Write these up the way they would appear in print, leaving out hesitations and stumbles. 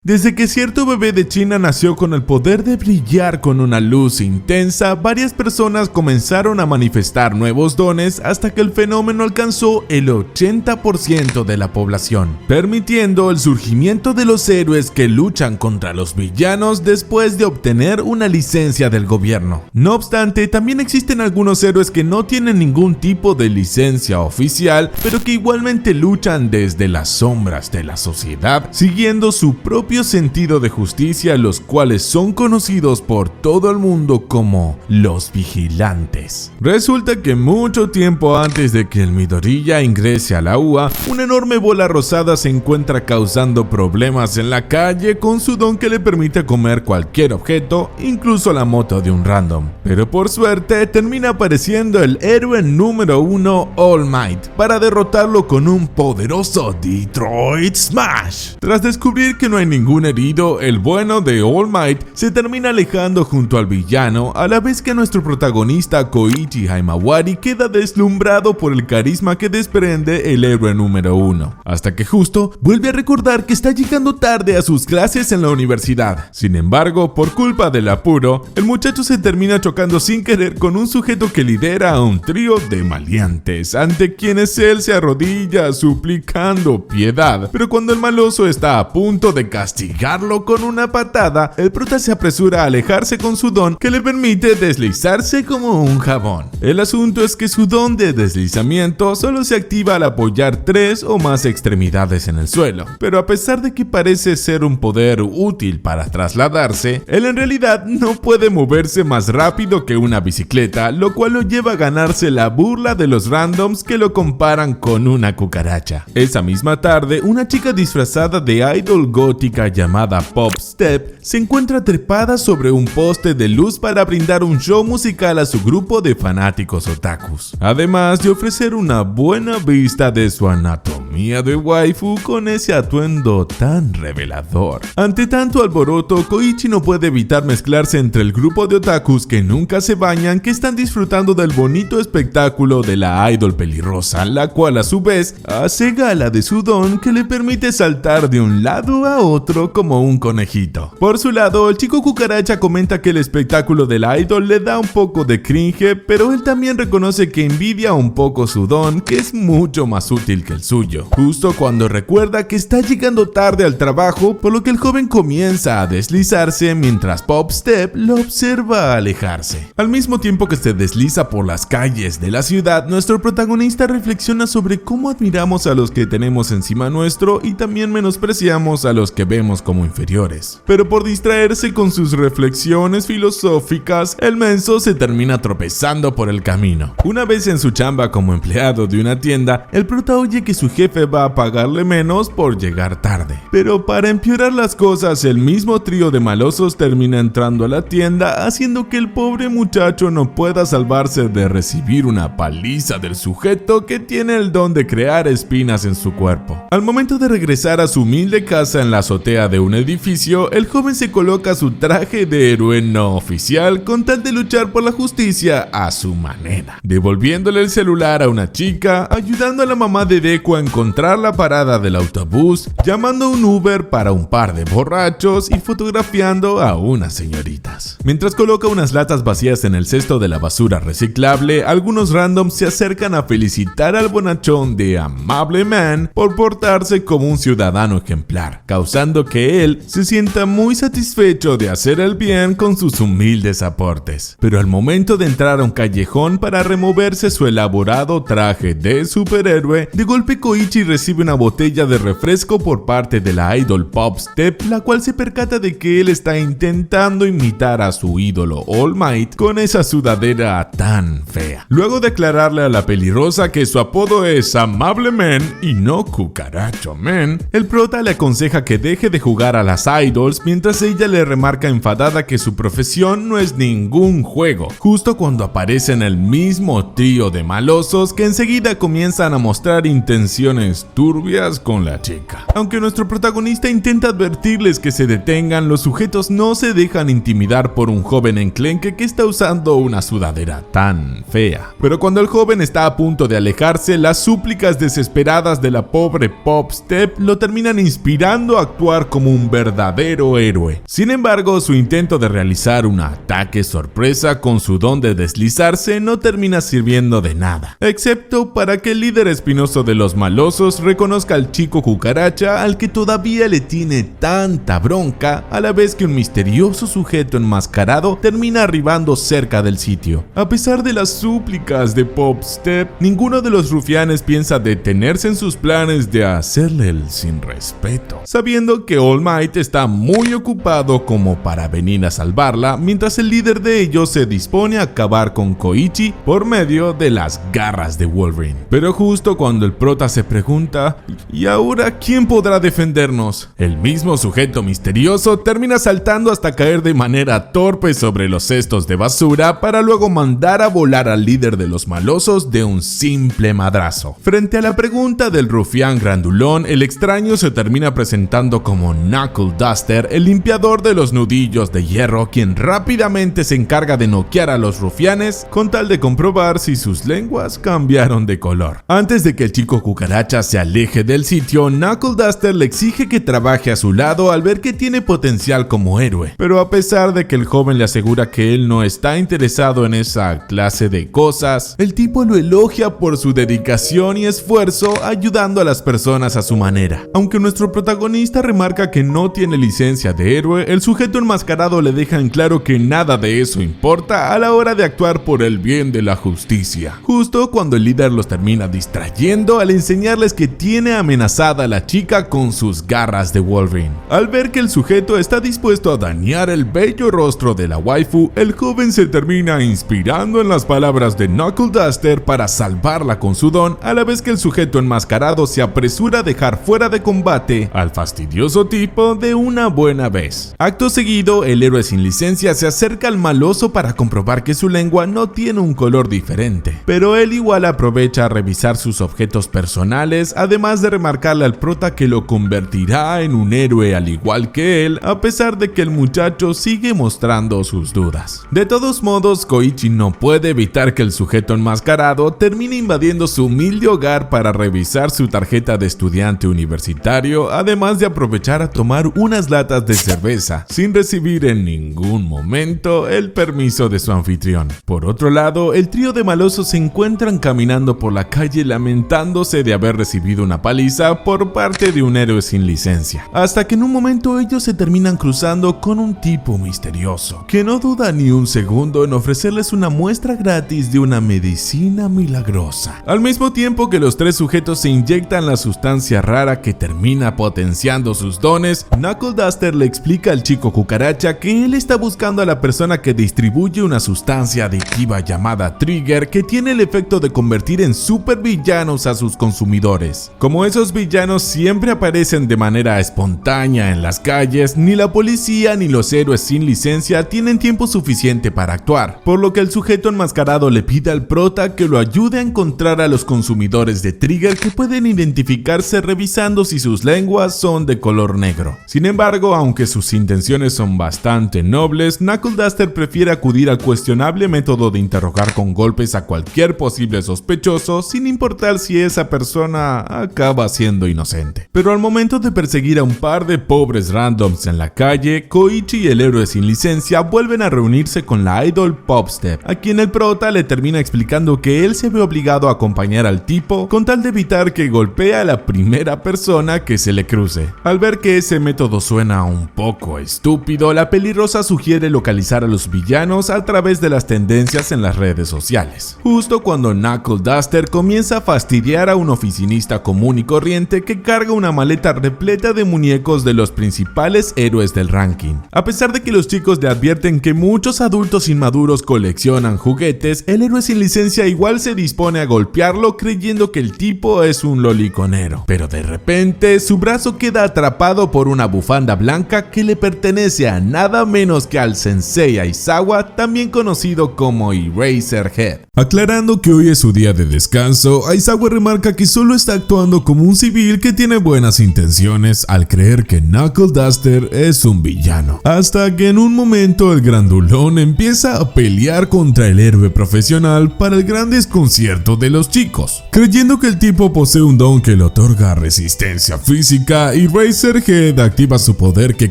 Desde que cierto bebé de China nació con el poder de brillar con una luz intensa, varias personas comenzaron a manifestar nuevos dones hasta que el fenómeno alcanzó el 80% de la población, permitiendo el surgimiento de los héroes que luchan contra los villanos después de obtener una licencia del gobierno. No obstante, también existen algunos héroes que no tienen ningún tipo de licencia oficial, pero que igualmente luchan desde las sombras de la sociedad, siguiendo su propio sentido de justicia, los cuales son conocidos por todo el mundo como los vigilantes. Resulta que mucho tiempo antes de que el Midoriya ingrese a la UA, una enorme bola rosada se encuentra causando problemas en la calle con su don que le permite comer cualquier objeto, incluso la moto de un random. Pero por suerte termina apareciendo el héroe número 1, All Might, para derrotarlo con un poderoso Detroit Smash. Tras descubrir que no hay ningún herido, el bueno de All Might se termina alejando junto al villano, a la vez que nuestro protagonista Koichi Himawari queda deslumbrado por el carisma que desprende el héroe número 1, hasta que justo vuelve a recordar que está llegando tarde a sus clases en la universidad. Sin embargo, por culpa del apuro, el muchacho se termina chocando sin querer con un sujeto que lidera a un trío de maleantes, ante quienes él se arrodilla suplicando piedad, pero cuando el maloso está a punto de castigarlo con una patada, el prota se apresura a alejarse con su don que le permite deslizarse como un jabón. El asunto es que su don de deslizamiento solo se activa al apoyar 3 o más extremidades en el suelo, pero a pesar de que parece ser un poder útil para trasladarse, él en realidad no puede moverse más rápido que una bicicleta, lo cual lo lleva a ganarse la burla de los randoms que lo comparan con una cucaracha. Esa misma tarde, una chica disfrazada de idol gótica llamada Pop Step se encuentra trepada sobre un poste de luz para brindar un show musical a su grupo de fanáticos otakus, además de ofrecer una buena vista de su anatomía de waifu con ese atuendo tan revelador. Ante tanto alboroto, Koichi no puede evitar mezclarse entre el grupo de otakus que nunca se bañan, que están disfrutando del bonito espectáculo de la idol pelirrosa, la cual a su vez hace gala de su don que le permite saltar de un lado a otro como un conejito. Por su lado, el chico cucaracha comenta que el espectáculo de la idol le da un poco de cringe, pero él también reconoce que envidia un poco su don, que es mucho más útil que el suyo, justo cuando recuerda que está llegando tarde al trabajo, por lo que el joven comienza a deslizarse mientras Pop Step lo observa alejarse. Al mismo tiempo que se desliza por las calles de la ciudad, nuestro protagonista reflexiona sobre cómo admiramos a los que tenemos encima nuestro y también menospreciamos a los que vemos como inferiores. Pero por distraerse con sus reflexiones filosóficas, el menso se termina tropezando por el camino. Una vez en su chamba como empleado de una tienda, el prota oye que su jefe va a pagarle menos por llegar tarde. Pero para empeorar las cosas, el mismo trío de malosos termina entrando a la tienda, haciendo que el pobre muchacho no pueda salvarse de recibir una paliza del sujeto que tiene el don de crear espinas en su cuerpo. Al momento de regresar a su humilde casa en la azotea de un edificio, el joven se coloca su traje de héroe no oficial con tal de luchar por la justicia a su manera, devolviéndole el celular a una chica, ayudando a la mamá de Deku a encontrar la parada del autobús, llamando a un Uber para un par de borrachos y fotografiando a unas señoritas. Mientras coloca unas latas vacías en el cesto de la basura reciclable, algunos randoms se acercan a felicitar al bonachón de Amable Man por portarse como un ciudadano ejemplar, causando que él se sienta muy satisfecho de hacer el bien con sus humildes aportes. Pero al momento de entrar a un callejón para removerse su elaborado traje de superhéroe, de golpe Koichi recibe una botella de refresco por parte de la idol Pop Step, la cual se percata de que él está intentando imitar a su ídolo All Might con esa sudadera tan fea. Luego de aclararle a la pelirrosa que su apodo es Amable Man y no Cucaracho Man, el prota le aconseja que deje de jugar a las idols, mientras ella le remarca enfadada que su profesión no es ningún juego, justo cuando aparecen el mismo trío de malosos que enseguida comienzan a mostrar intenciones turbias con la chica. Aunque nuestro protagonista intenta advertirles que se detengan, los sujetos no se dejan intimidar por un joven enclenque que está usando una sudadera tan fea. Pero cuando el joven está a punto de alejarse, las súplicas desesperadas de la pobre Pop Step lo terminan inspirando a actuar actuar como un verdadero héroe. Sin embargo, su intento de realizar un ataque sorpresa con su don de deslizarse no termina sirviendo de nada, excepto para que el líder espinoso de los malosos reconozca al chico cucaracha al que todavía le tiene tanta bronca, a la vez que un misterioso sujeto enmascarado termina arribando cerca del sitio. A pesar de las súplicas de Popstep, ninguno de los rufianes piensa detenerse en sus planes de hacerle el sin respeto, sabiendo que All Might está muy ocupado como para venir a salvarla, mientras el líder de ellos se dispone a acabar con Koichi por medio de las garras de Wolverine. Pero justo cuando el prota se pregunta, ¿y ahora quién podrá defendernos?, el mismo sujeto misterioso termina saltando hasta caer de manera torpe sobre los cestos de basura para luego mandar a volar al líder de los malosos de un simple madrazo. Frente a la pregunta del rufián grandulón, el extraño se termina presentando como Knuckle Duster, el limpiador de los nudillos de hierro, quien rápidamente se encarga de noquear a los rufianes con tal de comprobar si sus lenguas cambiaron de color. Antes de que el chico cucaracha se aleje del sitio, Knuckle Duster le exige que trabaje a su lado al ver que tiene potencial como héroe, pero a pesar de que el joven le asegura que él no está interesado en esa clase de cosas, el tipo lo elogia por su dedicación y esfuerzo ayudando a las personas a su manera. Aunque nuestro protagonista remarca que no tiene licencia de héroe, el sujeto enmascarado le deja en claro que nada de eso importa a la hora de actuar por el bien de la justicia. Justo cuando el líder los termina distrayendo al enseñarles que tiene amenazada a la chica con sus garras de Wolverine. Al ver que el sujeto está dispuesto a dañar el bello rostro de la waifu, el joven se termina inspirando en las palabras de Knuckle Duster para salvarla con su don, a la vez que el sujeto enmascarado se apresura a dejar fuera de combate al fastidioso tipo de una buena vez. Acto seguido, el héroe sin licencia se acerca al maloso para comprobar que su lengua no tiene un color diferente, pero él igual aprovecha a revisar sus objetos personales, además de remarcarle al prota que lo convertirá en un héroe al igual que él, a pesar de que el muchacho sigue mostrando sus dudas. De todos modos, Koichi no puede evitar que el sujeto enmascarado termine invadiendo su humilde hogar para revisar su tarjeta de estudiante universitario, además de aprovechar a tomar unas latas de cerveza, sin recibir en ningún momento el permiso de su anfitrión. Por otro lado, el trío de malosos se encuentran caminando por la calle lamentándose de haber recibido una paliza por parte de un héroe sin licencia, hasta que en un momento ellos se terminan cruzando con un tipo misterioso, que no duda ni un segundo en ofrecerles una muestra gratis de una medicina milagrosa. Al mismo tiempo que los tres sujetos se inyectan la sustancia rara que termina potenciando sus dones, Knuckle Duster le explica al chico cucaracha que él está buscando a la persona que distribuye una sustancia adictiva llamada Trigger, que tiene el efecto de convertir en supervillanos a sus consumidores. Como esos villanos siempre aparecen de manera espontánea en las calles, ni la policía ni los héroes sin licencia tienen tiempo suficiente para actuar, por lo que el sujeto enmascarado le pide al prota que lo ayude a encontrar a los consumidores de Trigger, que pueden identificarse revisando si sus lenguas son de color negro. Sin embargo, aunque sus intenciones son bastante nobles, Knuckle Duster prefiere acudir al cuestionable método de interrogar con golpes a cualquier posible sospechoso, sin importar si esa persona acaba siendo inocente. Pero al momento de perseguir a un par de pobres randoms en la calle, Koichi y el héroe sin licencia vuelven a reunirse con la idol Popstep, a quien el prota le termina explicando que él se ve obligado a acompañar al tipo con tal de evitar que golpee a la primera persona que se le cruce. Al ver que ese método suena un poco estúpido, la pelirrosa sugiere localizar a los villanos a través de las tendencias en las redes sociales. Justo cuando Knuckle Duster comienza a fastidiar a un oficinista común y corriente que carga una maleta repleta de muñecos de los principales héroes del ranking. A pesar de que los chicos le advierten que muchos adultos inmaduros coleccionan juguetes, el héroe sin licencia igual se dispone a golpearlo creyendo que el tipo es un loliconero. Pero de repente su brazo queda atrapado por una bufanda blanca que le pertenece a nada menos que al Sensei Aizawa, también conocido como Eraserhead. Aclarando que hoy es su día de descanso, Aizawa remarca que solo está actuando como un civil que tiene buenas intenciones al creer que Knuckle Duster es un villano. Hasta que en un momento el grandulón empieza a pelear contra el héroe profesional para el gran desconcierto de los chicos. Creyendo que el tipo posee un don que le otorga resistencia física, Eraserhead Eraserhead activa su poder que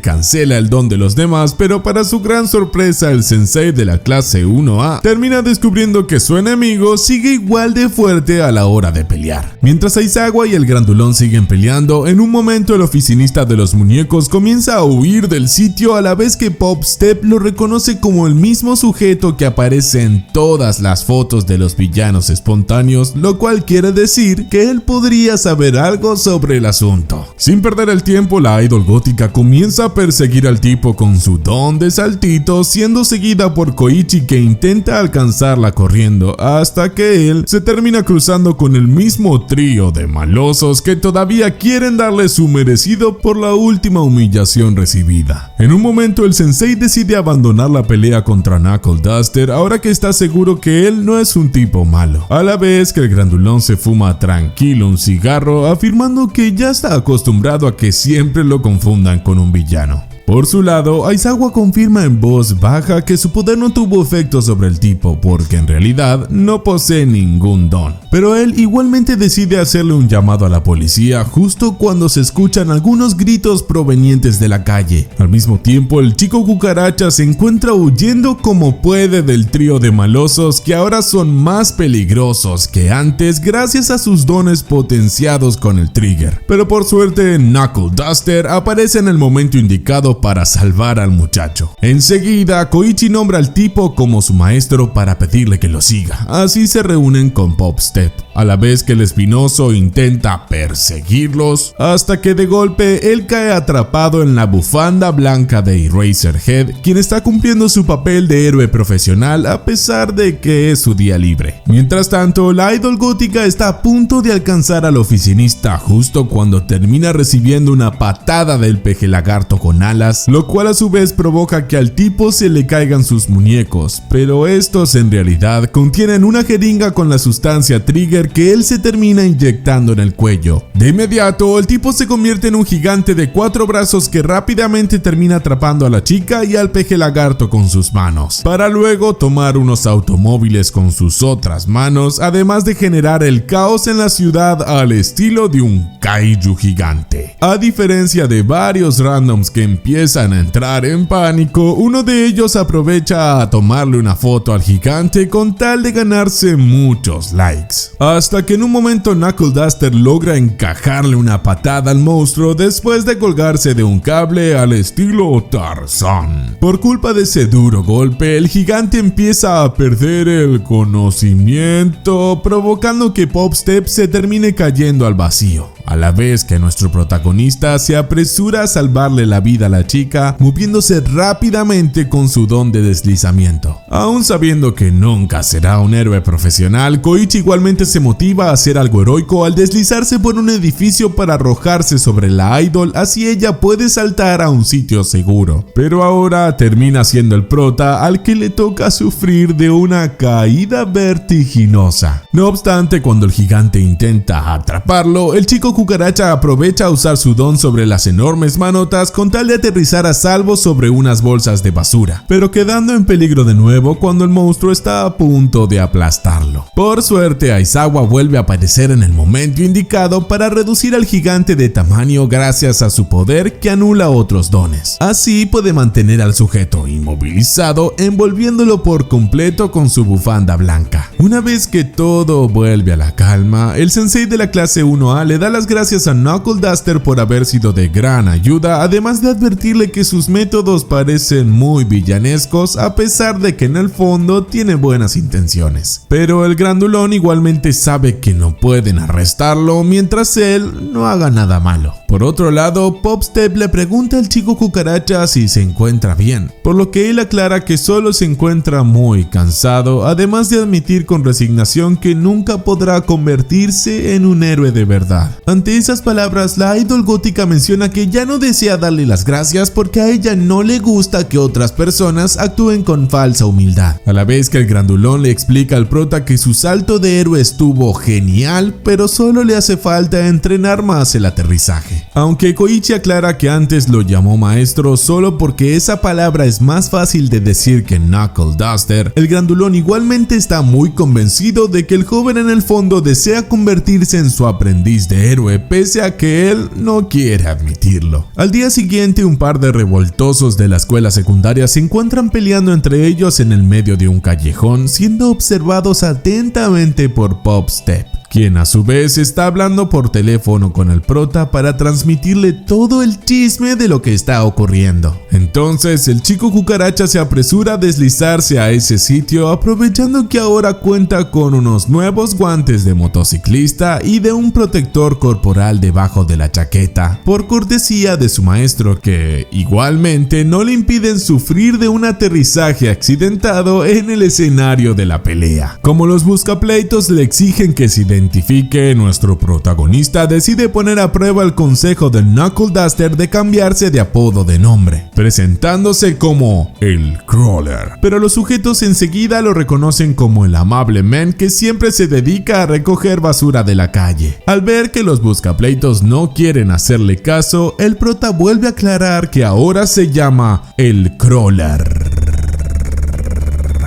cancela el don de los demás, pero para su gran sorpresa el sensei de la clase 1A termina descubriendo que su enemigo sigue igual de fuerte a la hora de pelear. Mientras Aizawa y el grandulón siguen peleando, en un momento el oficinista de los muñecos comienza a huir del sitio a la vez que Popstep lo reconoce como el mismo sujeto que aparece en todas las fotos de los villanos espontáneos, lo cual quiere decir que él podría saber algo sobre el asunto. Sin perder el tiempo, la idol gótica comienza a perseguir al tipo con su don de saltito, siendo seguida por Koichi, que intenta alcanzarla corriendo, hasta que él se termina cruzando con el mismo trío de malosos que todavía quieren darle su merecido por la última humillación recibida. En un momento el sensei decide abandonar la pelea contra Knuckle Duster, ahora que está seguro que él no es un tipo malo, a la vez que el grandulón se fuma tranquilo un cigarro, afirmando que ya está acostumbrado a que siempre lo confundan con un villano. Por su lado, Aizawa confirma en voz baja que su poder no tuvo efecto sobre el tipo porque en realidad no posee ningún don. Pero él igualmente decide hacerle un llamado a la policía justo cuando se escuchan algunos gritos provenientes de la calle. Al mismo tiempo, el chico cucaracha se encuentra huyendo como puede del trío de malosos que ahora son más peligrosos que antes gracias a sus dones potenciados con el trigger. Pero por suerte, Knuckle Duster aparece en el momento indicado para salvar al muchacho. Enseguida, Koichi nombra al tipo como su maestro para pedirle que lo siga. Así se reúnen con Popstep, a la vez que el espinoso intenta perseguirlos, hasta que de golpe él cae atrapado en la bufanda blanca de Eraserhead, quien está cumpliendo su papel de héroe profesional a pesar de que es su día libre. Mientras tanto, la idol gótica está a punto de alcanzar al oficinista justo cuando termina recibiendo una patada del peje lagarto con alas, lo cual a su vez provoca que al tipo se le caigan sus muñecos, pero estos en realidad contienen una jeringa con la sustancia trigger que él se termina inyectando en el cuello. De inmediato, el tipo se convierte en un gigante de 4 brazos que rápidamente termina atrapando a la chica y al peje lagarto con sus manos, para luego tomar unos automóviles con sus otras manos, además de generar el caos en la ciudad al estilo de un kaiju gigante. A diferencia de varios randoms que empiezan a entrar en pánico, uno de ellos aprovecha a tomarle una foto al gigante con tal de ganarse muchos likes. Hasta que en un momento Knuckle Duster logra encajarle una patada al monstruo después de colgarse de un cable al estilo Tarzán. Por culpa de ese duro golpe, el gigante empieza a perder el conocimiento, provocando que Popstep se termine cayendo al vacío, a la vez que nuestro protagonista se apresura a salvarle la vida a la chica, moviéndose rápidamente con su don de deslizamiento. Aún sabiendo que nunca será un héroe profesional, Koichi igualmente se motiva a hacer algo heroico al deslizarse por un edificio para arrojarse sobre la idol, así ella puede saltar a un sitio seguro. Pero ahora termina siendo el prota al que le toca sufrir de una caída vertiginosa. No obstante, cuando el gigante intenta atraparlo, el chico cucaracha aprovecha a usar su don sobre las enormes manotas con tal de aterrizar a salvo sobre unas bolsas de basura, pero quedando en peligro de nuevo cuando el monstruo está a punto de aplastarlo. Por suerte, Aizawa vuelve a aparecer en el momento indicado para reducir al gigante de tamaño gracias a su poder que anula otros dones. Así puede mantener al sujeto inmovilizado, envolviéndolo por completo con su bufanda blanca. Una vez que todo vuelve a la calma, el sensei de la clase 1A le da las gracias a Knuckle Duster por haber sido de gran ayuda, además de advertirle que sus métodos parecen muy villanescos a pesar de que en el fondo tiene buenas intenciones. Pero el grandulón igualmente sabe que no pueden arrestarlo mientras él no haga nada malo. Por otro lado, Popstep le pregunta al chico cucaracha si se encuentra bien, por lo que él aclara que solo se encuentra muy cansado, además de admitir con resignación que nunca podrá convertirse en un héroe de verdad. Ante esas palabras, la idol gótica menciona que ya no desea darle las gracias porque a ella no le gusta que otras personas actúen con falsa humildad. humildad, a la vez que el grandulón le explica al prota que su salto de héroe estuvo genial, pero solo le hace falta entrenar más el aterrizaje. Aunque Koichi aclara que antes lo llamó maestro solo porque esa palabra es más fácil de decir que Knuckle Duster, el grandulón igualmente está muy convencido de que el joven en el fondo desea convertirse en su aprendiz de héroe, pese a que él no quiere admitirlo. Al día siguiente, un par de revoltosos de la escuela secundaria se encuentran peleando entre ellos en el medio de un callejón, siendo observados atentamente por Pop-Step, quien a su vez está hablando por teléfono con el prota para transmitirle todo el chisme de lo que está ocurriendo. Entonces el chico cucaracha se apresura a deslizarse a ese sitio, aprovechando que ahora cuenta con unos nuevos guantes de motociclista y de un protector corporal debajo de la chaqueta, por cortesía de su maestro, que igualmente no le impiden sufrir de un aterrizaje accidentado en el escenario de la pelea. Como los buscapleitos le exigen que se identifique, nuestro protagonista decide poner a prueba el consejo de Knuckle Duster de cambiarse de apodo de nombre, presentándose como el Crawler. Pero los sujetos enseguida lo reconocen como el amable man que siempre se dedica a recoger basura de la calle. Al ver que los buscapleitos no quieren hacerle caso, el prota vuelve a aclarar que ahora se llama el Crawler,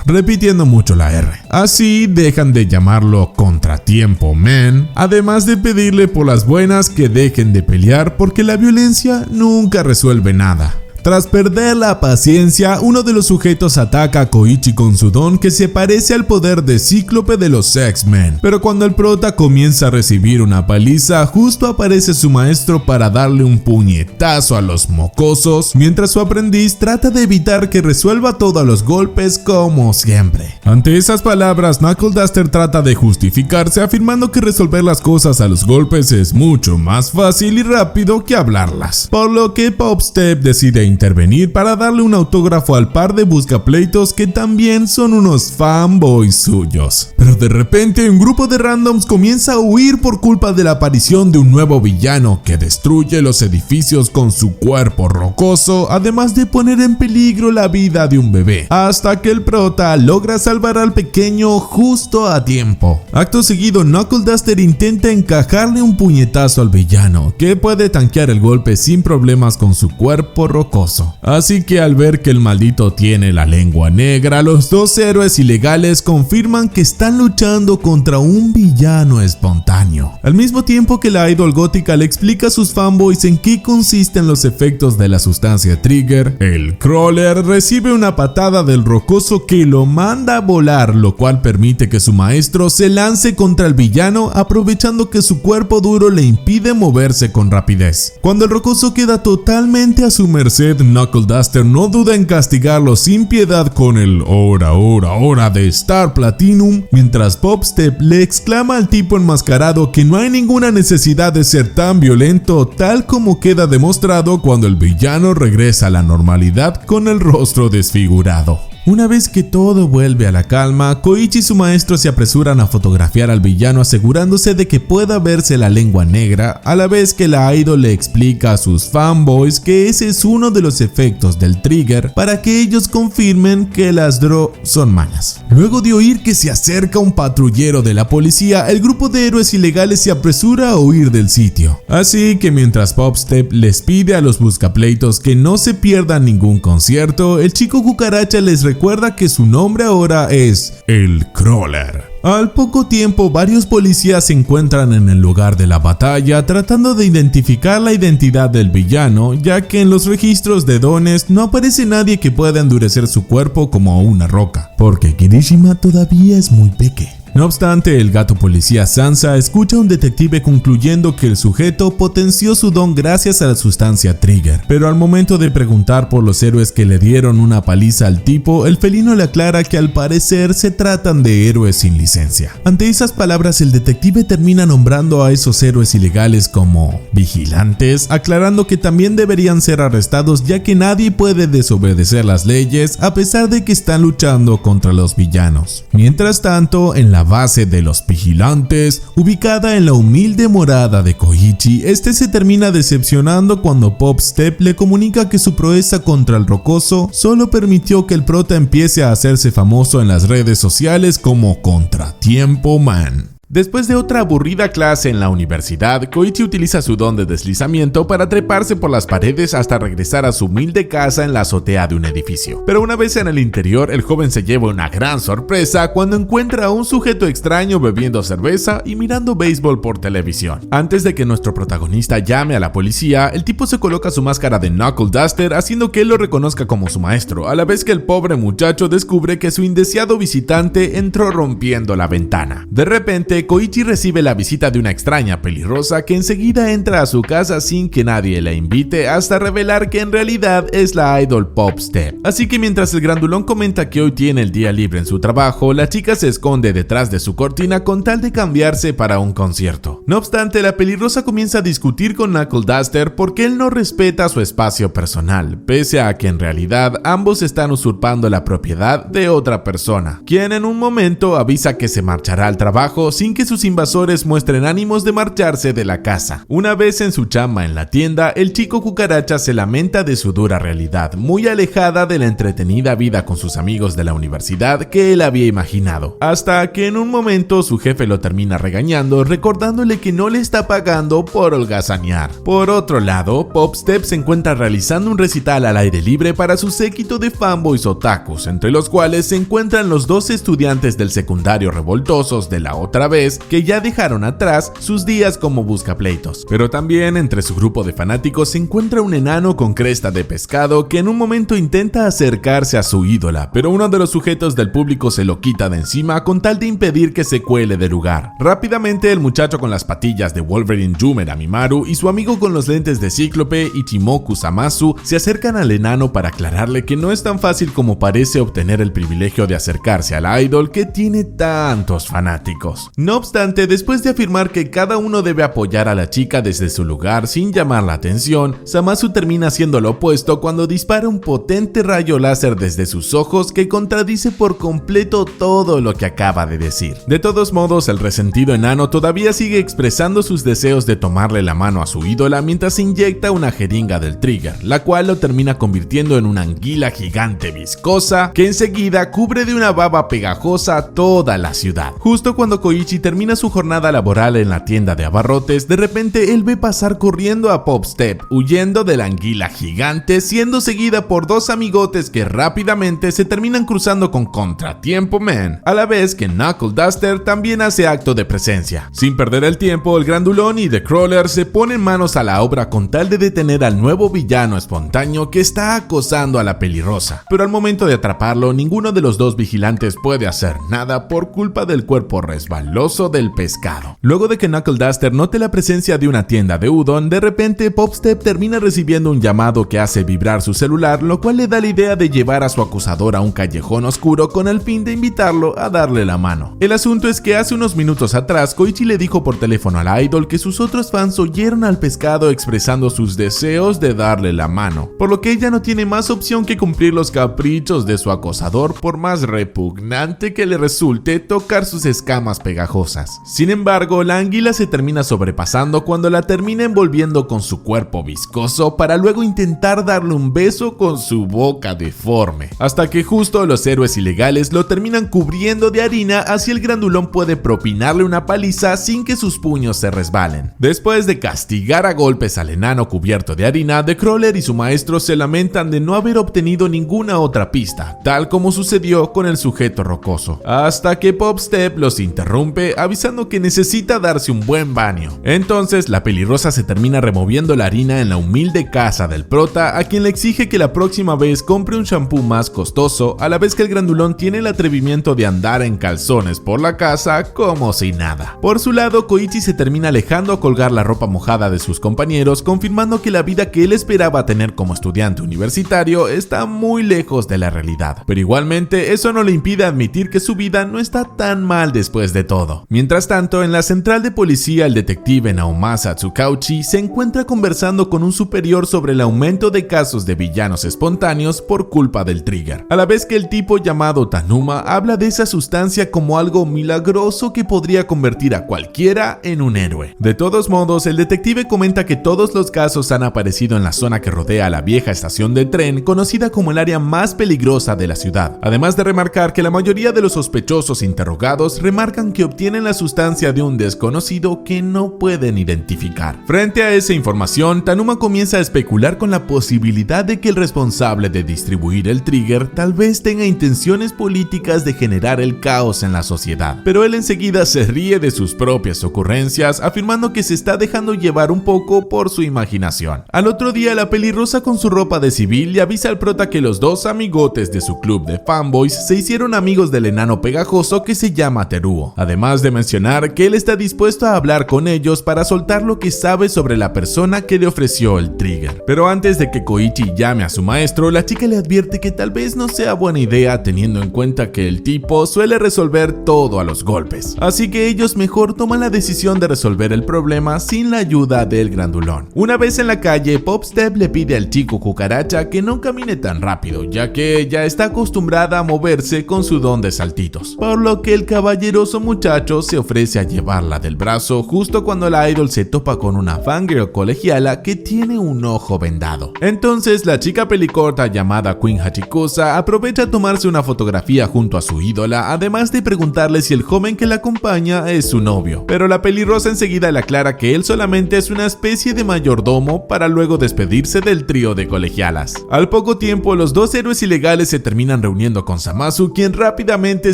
repitiendo mucho la R. Así dejan de llamarlo Contratiempo Man, además de pedirle por las buenas que dejen de pelear porque la violencia nunca resuelve nada. Tras perder la paciencia, uno de los sujetos ataca a Koichi con su don que se parece al poder de Cíclope de los X-Men, pero cuando el prota comienza a recibir una paliza, justo aparece su maestro para darle un puñetazo a los mocosos, mientras su aprendiz trata de evitar que resuelva todos los golpes como siempre. Ante esas palabras, Knuckle Duster trata de justificarse, afirmando que resolver las cosas a los golpes es mucho más fácil y rápido que hablarlas, por lo que Pop-Step decide intervenir para darle un autógrafo al par de buscapleitos que también son unos fanboys suyos. Pero de repente un grupo de randoms comienza a huir por culpa de la aparición de un nuevo villano que destruye los edificios con su cuerpo rocoso, además de poner en peligro la vida de un bebé, hasta que el prota logra salvar al pequeño justo a tiempo. Acto seguido, Knuckle Duster intenta encajarle un puñetazo al villano, que puede tanquear el golpe sin problemas con su cuerpo rocoso. Así que al ver que el maldito tiene la lengua negra, los dos héroes ilegales confirman que están luchando contra un villano espontáneo. Al mismo tiempo que la idol gótica le explica a sus fanboys en qué consisten los efectos de la sustancia Trigger, el Crawler recibe una patada del rocoso que lo manda a volar, lo cual permite que su maestro se lance contra el villano, aprovechando que su cuerpo duro le impide moverse con rapidez. Cuando el rocoso queda totalmente a su merced, Knuckle Duster no duda en castigarlo sin piedad con el hora de Star Platinum, mientras Pop-Step le exclama al tipo enmascarado que no hay ninguna necesidad de ser tan violento, tal como queda demostrado cuando el villano regresa a la normalidad con el rostro desfigurado. Una vez que todo vuelve a la calma, Koichi y su maestro se apresuran a fotografiar al villano, asegurándose de que pueda verse la lengua negra, a la vez que la idol le explica a sus fanboys que ese es uno de los efectos del Trigger para que ellos confirmen que las son malas. Luego de oír que se acerca un patrullero de la policía, el grupo de héroes ilegales se apresura a huir del sitio. Así que mientras Pop-Step les pide a los buscapleitos que no se pierdan ningún concierto, el chico cucaracha les recuerda que su nombre ahora es el Crawler. Al poco tiempo, varios policías se encuentran en el lugar de la batalla tratando de identificar la identidad del villano, ya que en los registros de dones no aparece nadie que pueda endurecer su cuerpo como una roca, porque Kirishima todavía es muy pequeño. No obstante, el gato policía Sansa escucha a un detective concluyendo que el sujeto potenció su don gracias a la sustancia Trigger, pero al momento de preguntar por los héroes que le dieron una paliza al tipo, el felino le aclara que al parecer se tratan de héroes sin licencia. Ante esas palabras, el detective termina nombrando a esos héroes ilegales como vigilantes, aclarando que también deberían ser arrestados ya que nadie puede desobedecer las leyes a pesar de que están luchando contra los villanos. Mientras tanto, en la la base de los vigilantes, ubicada en la humilde morada de Koichi, este se termina decepcionando cuando Pop Step le comunica que su proeza contra el rocoso solo permitió que el prota empiece a hacerse famoso en las redes sociales como Contratiempo Man. Después de otra aburrida clase en la universidad, Koichi utiliza su don de deslizamiento para treparse por las paredes hasta regresar a su humilde casa en la azotea de un edificio. Pero una vez en el interior, el joven se lleva una gran sorpresa cuando encuentra a un sujeto extraño bebiendo cerveza y mirando béisbol por televisión. Antes de que nuestro protagonista llame a la policía, el tipo se coloca su máscara de Knuckle Duster haciendo que él lo reconozca como su maestro, a la vez que el pobre muchacho descubre que su indeseado visitante entró rompiendo la ventana. De repente, Koichi recibe la visita de una extraña pelirrosa que enseguida entra a su casa sin que nadie la invite hasta revelar que en realidad es la idol Pop Step. Así que mientras el grandulón comenta que hoy tiene el día libre en su trabajo, la chica se esconde detrás de su cortina con tal de cambiarse para un concierto. No obstante, la pelirrosa comienza a discutir con Knuckle Duster porque él no respeta su espacio personal, pese a que en realidad ambos están usurpando la propiedad de otra persona, quien en un momento avisa que se marchará al trabajo sin que sus invasores muestren ánimos de marcharse de la casa. Una vez en su chamba en la tienda, el chico cucaracha se lamenta de su dura realidad, muy alejada de la entretenida vida con sus amigos de la universidad que él había imaginado, hasta que en un momento su jefe lo termina regañando, recordándole que no le está pagando por holgazanear. Por otro lado, Pop Step se encuentra realizando un recital al aire libre para su séquito de fanboys otakus, entre los cuales se encuentran los dos estudiantes del secundario revoltosos de la otra vez que ya dejaron atrás sus días como buscapleitos. Pero también entre su grupo de fanáticos se encuentra un enano con cresta de pescado que en un momento intenta acercarse a su ídola, pero uno de los sujetos del público se lo quita de encima con tal de impedir que se cuele del lugar. Rápidamente el muchacho con las patillas de Wolverine Yumer Amimaru y su amigo con los lentes de Cíclope Ichimoku Samasu se acercan al enano para aclararle que no es tan fácil como parece obtener el privilegio de acercarse al idol que tiene tantos fanáticos. No obstante, después de afirmar que cada uno debe apoyar a la chica desde su lugar sin llamar la atención, Samasu termina haciendo lo opuesto cuando dispara un potente rayo láser desde sus ojos que contradice por completo todo lo que acaba de decir. De todos modos, el resentido enano todavía sigue expresando sus deseos de tomarle la mano a su ídola mientras se inyecta una jeringa del Trigger, la cual lo termina convirtiendo en una anguila gigante viscosa que enseguida cubre de una baba pegajosa toda la ciudad. Justo cuando Koichi termina su jornada laboral en la tienda de abarrotes, de repente él ve pasar corriendo a Pop Step, huyendo de la anguila gigante, siendo seguida por dos amigotes que rápidamente se terminan cruzando con Contratiempo Man, a la vez que Knuckle Duster también hace acto de presencia. Sin perder el tiempo, el grandulón y The Crawler se ponen manos a la obra con tal de detener al nuevo villano espontáneo que está acosando a la pelirrosa, pero al momento de atraparlo, ninguno de los dos vigilantes puede hacer nada por culpa del cuerpo resbaloso del pescado. Luego de que Knuckle Duster note la presencia de una tienda de udon, de repente Pop Step termina recibiendo un llamado que hace vibrar su celular, lo cual le da la idea de llevar a su acusador a un callejón oscuro con el fin de invitarlo a darle la mano. El asunto es que hace unos minutos atrás Koichi le dijo por teléfono al idol que sus otros fans oyeron al pescado expresando sus deseos de darle la mano, por lo que ella no tiene más opción que cumplir los caprichos de su acosador por más repugnante que le resulte tocar sus escamas pegajosas. Sin embargo, la anguila se termina sobrepasando cuando la termina envolviendo con su cuerpo viscoso para luego intentar darle un beso con su boca deforme, hasta que justo los héroes ilegales lo terminan cubriendo de harina, así el grandulón puede propinarle una paliza sin que sus puños se resbalen. Después de castigar a golpes al enano cubierto de harina, The Crawler y su maestro se lamentan de no haber obtenido ninguna otra pista, tal como sucedió con el sujeto rocoso, hasta que Pop Step los interrumpe avisando que necesita darse un buen baño. Entonces la pelirrosa se termina removiendo la harina en la humilde casa del prota, a quien le exige que la próxima vez compre un shampoo más costoso, a la vez que el grandulón tiene el atrevimiento de andar en calzones por la casa como si nada. Por su lado, Koichi se termina alejando a colgar la ropa mojada de sus compañeros, confirmando que la vida que él esperaba tener como estudiante universitario está muy lejos de la realidad, pero igualmente eso no le impide admitir que su vida no está tan mal después de todo. todo. Mientras tanto, en la central de policía, el detective Naomasa Tsukauchi se encuentra conversando con un superior sobre el aumento de casos de villanos espontáneos por culpa del trigger, a la vez que el tipo llamado Tanuma habla de esa sustancia como algo milagroso que podría convertir a cualquiera en un héroe. De todos modos, el detective comenta que todos los casos han aparecido en la zona que rodea a la vieja estación de tren, conocida como el área más peligrosa de la ciudad, además de remarcar que la mayoría de los sospechosos interrogados remarcan que obtienen la sustancia de un desconocido que no pueden identificar. Frente a esa información, Tanuma comienza a especular con la posibilidad de que el responsable de distribuir el trigger tal vez tenga intenciones políticas de generar el caos en la sociedad, pero él enseguida se ríe de sus propias ocurrencias, afirmando que se está dejando llevar un poco por su imaginación. Al otro día, la pelirrosa con su ropa de civil le avisa al prota que los dos amigotes de su club de fanboys se hicieron amigos del enano pegajoso que se llama Teruo, además de mencionar que él está dispuesto a hablar con ellos para soltar lo que sabe sobre la persona que le ofreció el trigger. Pero antes de que Koichi llame a su maestro, la chica le advierte que tal vez no sea buena idea teniendo en cuenta que el tipo suele resolver todo a los golpes, así que ellos mejor toman la decisión de resolver el problema sin la ayuda del grandulón. Una vez en la calle, Popstep le pide al chico cucaracha que no camine tan rápido, ya que ella está acostumbrada a moverse con su don de saltitos, por lo que el caballeroso muchacho se ofrece a llevarla del brazo justo cuando la idol se topa con una fangirl colegiala que tiene un ojo vendado. Entonces la chica pelicorta llamada Queen Hachikusa aprovecha a tomarse una fotografía junto a su ídola, además de preguntarle si el joven que la acompaña es su novio, pero la pelirrosa enseguida le aclara que él solamente es una especie de mayordomo para luego despedirse del trío de colegialas. Al poco tiempo, los dos héroes ilegales se terminan reuniendo con Zamasu, quien rápidamente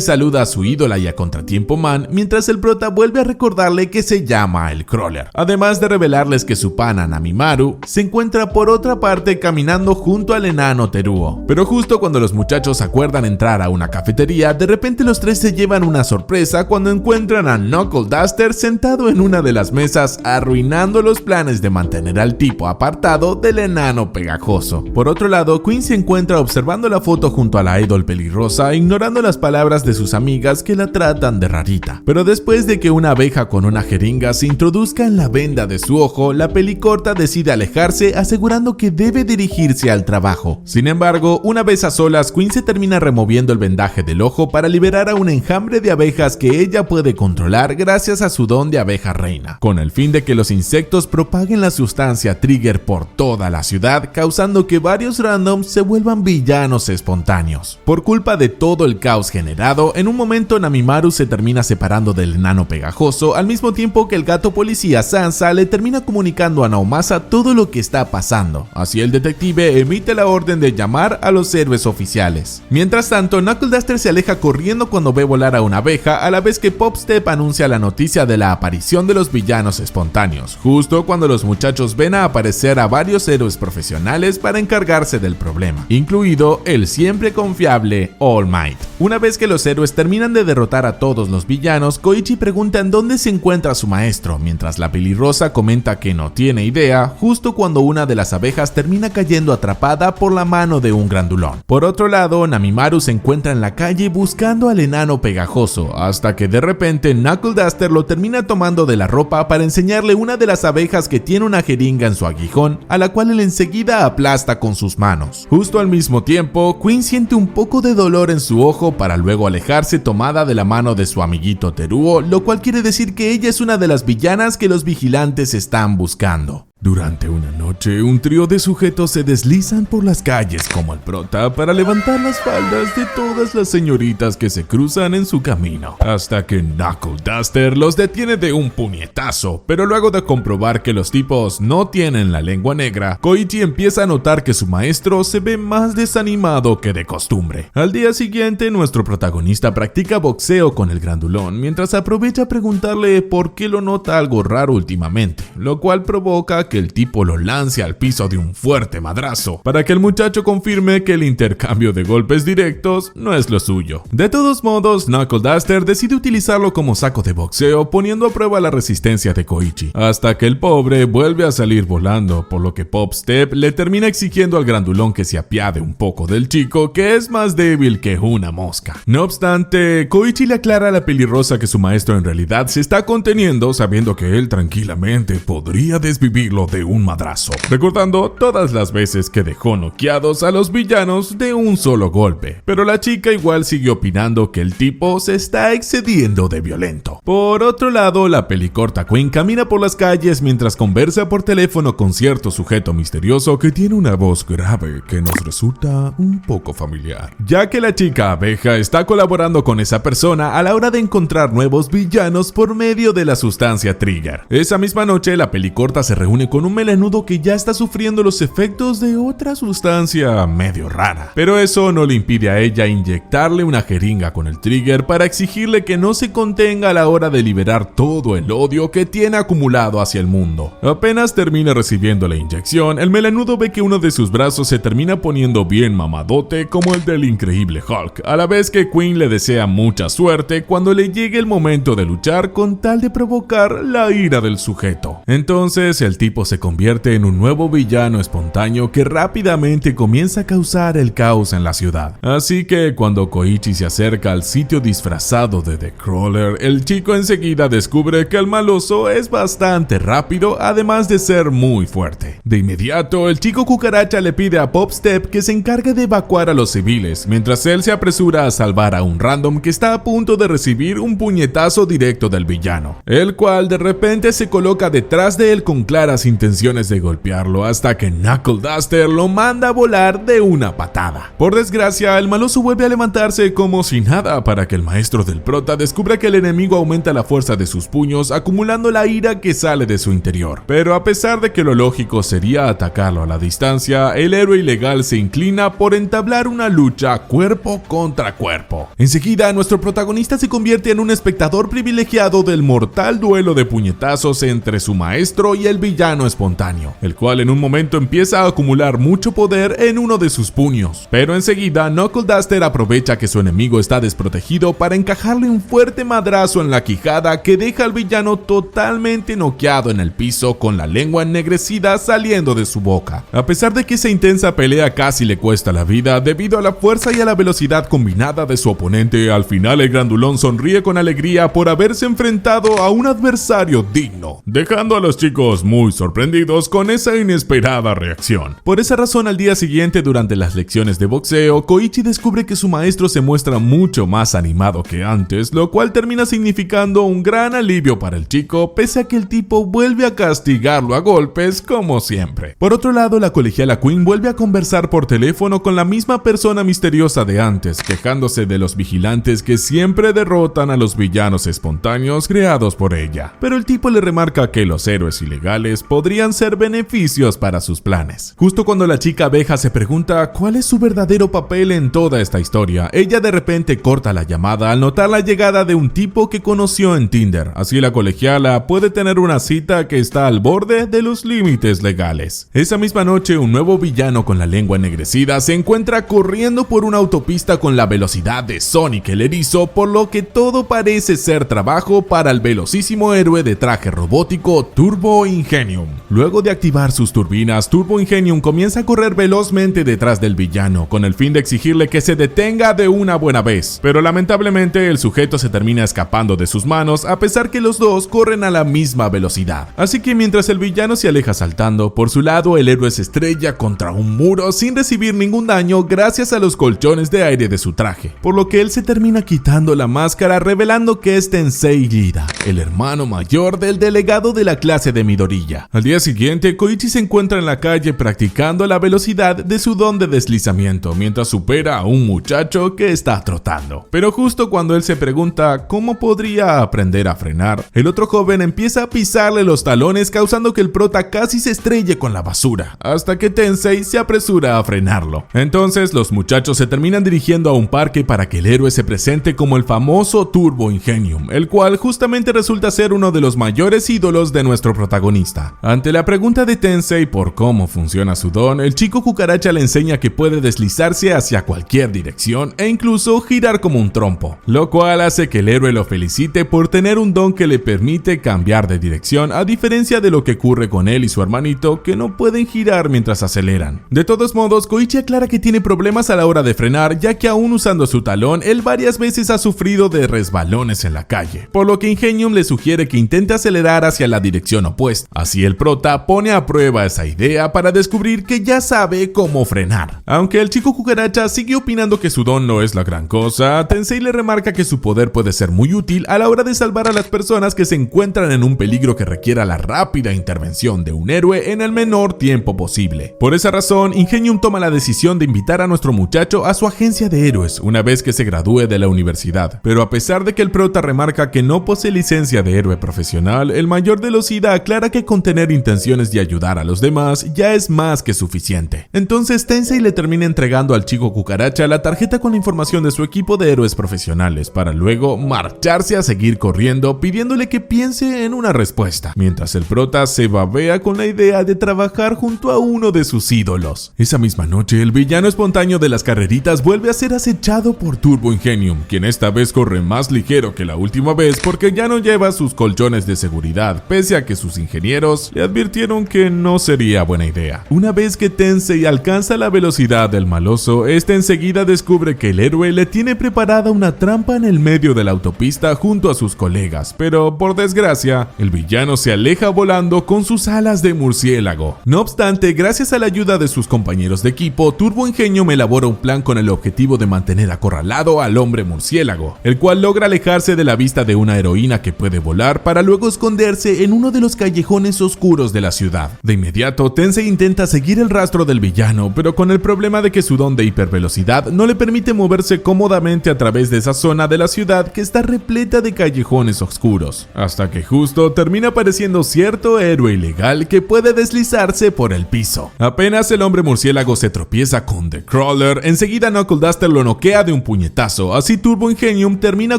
saluda a su ídola y a Contratiempo Man, mientras el prota vuelve a recordarle que se llama el Crawler, además de revelarles que su pana Namimaru se encuentra por otra parte caminando junto al enano Teruo. Pero justo cuando los muchachos acuerdan entrar a una cafetería, de repente los tres se llevan una sorpresa cuando encuentran a Knuckle Duster sentado en una de las mesas, arruinando los planes de mantener al tipo apartado del enano pegajoso. Por otro lado, Queen se encuentra observando la foto junto a la idol pelirrosa, ignorando las palabras de sus amigas que la tratan de rarita. Pero después de que una abeja con una jeringa se introduzca en la venda de su ojo, la pelicorta decide alejarse, asegurando que debe dirigirse al trabajo. Sin embargo, una vez a solas, Queen se termina removiendo el vendaje del ojo para liberar a un enjambre de abejas que ella puede controlar gracias a su don de abeja reina, con el fin de que los insectos propaguen la sustancia trigger por toda la ciudad, causando que varios randoms se vuelvan villanos espontáneos. Por culpa de todo el caos generado, en un momento Namimaru se termina separando del enano pegajoso, al mismo tiempo que el gato policía Sansa le termina comunicando a Naomasa todo lo que está pasando. Así el detective emite la orden de llamar a los héroes oficiales. Mientras tanto, Knuckle Duster se aleja corriendo cuando ve volar a una abeja, a la vez que Popstep anuncia la noticia de la aparición de los villanos espontáneos, justo cuando los muchachos ven a aparecer a varios héroes profesionales para encargarse del problema, incluido el siempre confiable All Might. Una vez que los héroes terminan de derrotar a todos los villanos, Koichi pregunta en dónde se encuentra su maestro, mientras la pelirrosa comenta que no tiene idea, justo cuando una de las abejas termina cayendo atrapada por la mano de un grandulón. Por otro lado, Namimaru se encuentra en la calle buscando al enano pegajoso, hasta que de repente Knuckle Duster lo termina tomando de la ropa para enseñarle una de las abejas que tiene una jeringa en su aguijón, a la cual él enseguida aplasta con sus manos. Justo al mismo tiempo, Queen siente un poco de dolor en su ojo para luego alejarse tomada de la mano de su amiguito Teruo, lo cual quiere decir que ella es una de las villanas que los vigilantes están buscando. Durante una noche, un trío de sujetos se deslizan por las calles como el prota para levantar las faldas de todas las señoritas que se cruzan en su camino, hasta que Knuckle Duster los detiene de un puñetazo. Pero luego de comprobar que los tipos no tienen la lengua negra, Koichi empieza a notar que su maestro se ve más desanimado que de costumbre. Al día siguiente, nuestro protagonista practica boxeo con el grandulón, mientras aprovecha a preguntarle por qué lo nota algo raro últimamente, lo cual provoca que el tipo lo lance al piso de un fuerte madrazo, para que el muchacho confirme que el intercambio de golpes directos no es lo suyo. De todos modos, Knuckle Duster decide utilizarlo como saco de boxeo, poniendo a prueba la resistencia de Koichi, hasta que el pobre vuelve a salir volando, por lo que Pop Step le termina exigiendo al grandulón que se apiade un poco del chico, que es más débil que una mosca. No obstante, Koichi le aclara a la pelirrosa que su maestro en realidad se está conteniendo, sabiendo que él tranquilamente podría desvivirlo de un madrazo, recordando todas las veces que dejó noqueados a los villanos de un solo golpe. Pero la chica igual sigue opinando que el tipo se está excediendo de violento. Por otro lado, la pelicorta Queen camina por las calles mientras conversa por teléfono con cierto sujeto misterioso que tiene una voz grave que nos resulta un poco familiar, ya que la chica abeja está colaborando con esa persona a la hora de encontrar nuevos villanos por medio de la sustancia Trigger. Esa misma noche, la pelicorta se reúne con un melenudo que ya está sufriendo los efectos de otra sustancia medio rara, pero eso no le impide a ella inyectarle una jeringa con el Trigger para exigirle que no se contenga a la hora de liberar todo el odio que tiene acumulado hacia el mundo. Apenas termina recibiendo la inyección, el melenudo ve que uno de sus brazos se termina poniendo bien mamadote como el del increíble Hulk, a la vez que Queen le desea mucha suerte cuando le llegue el momento de luchar con tal de provocar la ira del sujeto. Entonces el tipo se convierte en un nuevo villano espontáneo que rápidamente comienza a causar el caos en la ciudad. Así que cuando Koichi se acerca al sitio disfrazado de The Crawler, el chico enseguida descubre que el maloso es bastante rápido, además de ser muy fuerte. De inmediato, el chico cucaracha le pide a Pop Step que se encargue de evacuar a los civiles, mientras él se apresura a salvar a un random que está a punto de recibir un puñetazo directo del villano, el cual de repente se coloca detrás de él con claras intenciones de golpearlo, hasta que Knuckle Duster lo manda a volar de una patada. Por desgracia, el maloso vuelve a levantarse como si nada, para que el maestro del prota descubra que el enemigo aumenta la fuerza de sus puños, acumulando la ira que sale de su interior. Pero a pesar de que lo lógico sería atacarlo a la distancia, el héroe ilegal se inclina por entablar una lucha cuerpo contra cuerpo. Enseguida, nuestro protagonista se convierte en un espectador privilegiado del mortal duelo de puñetazos entre su maestro y el villano espontáneo, el cual en un momento empieza a acumular mucho poder en uno de sus puños. Pero enseguida, Knuckle Duster aprovecha que su enemigo está desprotegido para encajarle un fuerte madrazo en la quijada que deja al villano totalmente noqueado en el piso, con la lengua ennegrecida saliendo de su boca. A pesar de que esa intensa pelea casi le cuesta la vida debido a la fuerza y a la velocidad combinada de su oponente, al final el grandulón sonríe con alegría por haberse enfrentado a un adversario digno, dejando a los chicos muy sorprendidos con esa inesperada reacción. Por esa razón, al día siguiente, durante las lecciones de boxeo, Koichi descubre que su maestro se muestra mucho más animado que antes, lo cual termina significando un gran alivio para el chico, pese a que el tipo vuelve a castigarlo a golpes como siempre. Por otro lado, la colegiala Queen vuelve a conversar por teléfono con la misma persona misteriosa de antes, quejándose de los vigilantes que siempre derrotan a los villanos espontáneos creados por ella. Pero el tipo le remarca que los héroes ilegales podrían ser beneficios para sus planes. Justo cuando la chica abeja se pregunta cuál es su verdadero papel en toda esta historia, ella de repente corta la llamada al notar la llegada de un tipo que conoció en Tinder. Así la colegiala puede tener una cita que está al borde de los límites legales. Esa misma noche, un nuevo villano con la lengua ennegrecida se encuentra corriendo por una autopista con la velocidad de Sonic el Erizo, por lo que todo parece ser trabajo para el velocísimo héroe de traje robótico Turbo Ingenium. Luego de activar sus turbinas, Turbo Ingenium comienza a correr velozmente detrás del villano, con el fin de exigirle que se detenga de una buena vez. Pero lamentablemente el sujeto se termina escapando de sus manos, a pesar que los dos corren a la misma velocidad. Así que mientras el villano se aleja saltando, por su lado el héroe se estrella contra un muro sin recibir ningún daño gracias a los colchones de aire de su traje, por lo que él se termina quitando la máscara, revelando que es Tensei Gida, el hermano mayor del delegado de la clase de Midoriya. Al día siguiente, Koichi se encuentra en la calle practicando la velocidad de su don de deslizamiento, mientras supera a un muchacho que está trotando. Pero justo cuando él se pregunta cómo podría aprender a frenar, el otro joven empieza a pisarle los talones, causando que el prota casi se estrelle con la basura, hasta que Tensei se apresura a frenarlo. Entonces los muchachos se terminan dirigiendo a un parque para que el héroe se presente como el famoso Turbo Ingenium, el cual justamente resulta ser uno de los mayores ídolos de nuestro protagonista. Ante la pregunta de Tensei por cómo funciona su don, el chico cucaracha le enseña que puede deslizarse hacia cualquier dirección e incluso girar como un trompo, lo cual hace que el héroe lo felicite por tener un don que le permite cambiar de dirección, a diferencia de lo que ocurre con él y su hermanito, que no pueden girar mientras aceleran. De todos modos, Koichi aclara que tiene problemas a la hora de frenar, ya que aún usando su talón, él varias veces ha sufrido de resbalones en la calle, por lo que Ingenium le sugiere que intente acelerar hacia la dirección opuesta. Así el prota pone a prueba esa idea para descubrir que ya sabe cómo frenar. Aunque el chico cucaracha sigue opinando que su don no es la gran cosa, Tensei le remarca que su poder puede ser muy útil a la hora de salvar a las personas que se encuentran en un peligro que requiera la rápida intervención de un héroe en el menor tiempo posible. Por esa razón, Ingenium toma la decisión de invitar a nuestro muchacho a su agencia de héroes una vez que se gradúe de la universidad. Pero a pesar de que el prota remarca que no posee licencia de héroe profesional, el mayor de los Ida aclara que con tener intenciones de ayudar a los demás ya es más que suficiente. Entonces Tensei le termina entregando al chico cucaracha la tarjeta con la información de su equipo de héroes profesionales para luego marcharse a seguir corriendo, pidiéndole que piense en una respuesta, mientras el prota se babea con la idea de trabajar junto a uno de sus ídolos. Esa misma noche, el villano espontáneo de las carreritas vuelve a ser acechado por Turbo Ingenium, quien esta vez corre más ligero que la última vez porque ya no lleva sus colchones de seguridad, pese a que sus ingenieros le advirtieron que no sería buena idea. Una vez que Tensei alcanza la velocidad del maloso, este enseguida descubre que el héroe le tiene preparada una trampa en el medio de la autopista junto a sus colegas, pero por desgracia, el villano se aleja volando con sus alas de murciélago. No obstante, gracias a la ayuda de sus compañeros de equipo, Turbo Ingenium elabora un plan con el objetivo de mantener acorralado al hombre murciélago, el cual logra alejarse de la vista de una heroína que puede volar para luego esconderse en uno de los callejones oscuros de la ciudad. De inmediato, Tensei intenta seguir el rastro del villano, pero con el problema de que su don de hipervelocidad no le permite moverse cómodamente a través de esa zona de la ciudad que está repleta de callejones oscuros, hasta que justo termina apareciendo cierto héroe ilegal que puede deslizarse por el piso. Apenas el hombre murciélago se tropieza con The Crawler, enseguida Knuckle Duster lo noquea de un puñetazo. Así Turbo Ingenium termina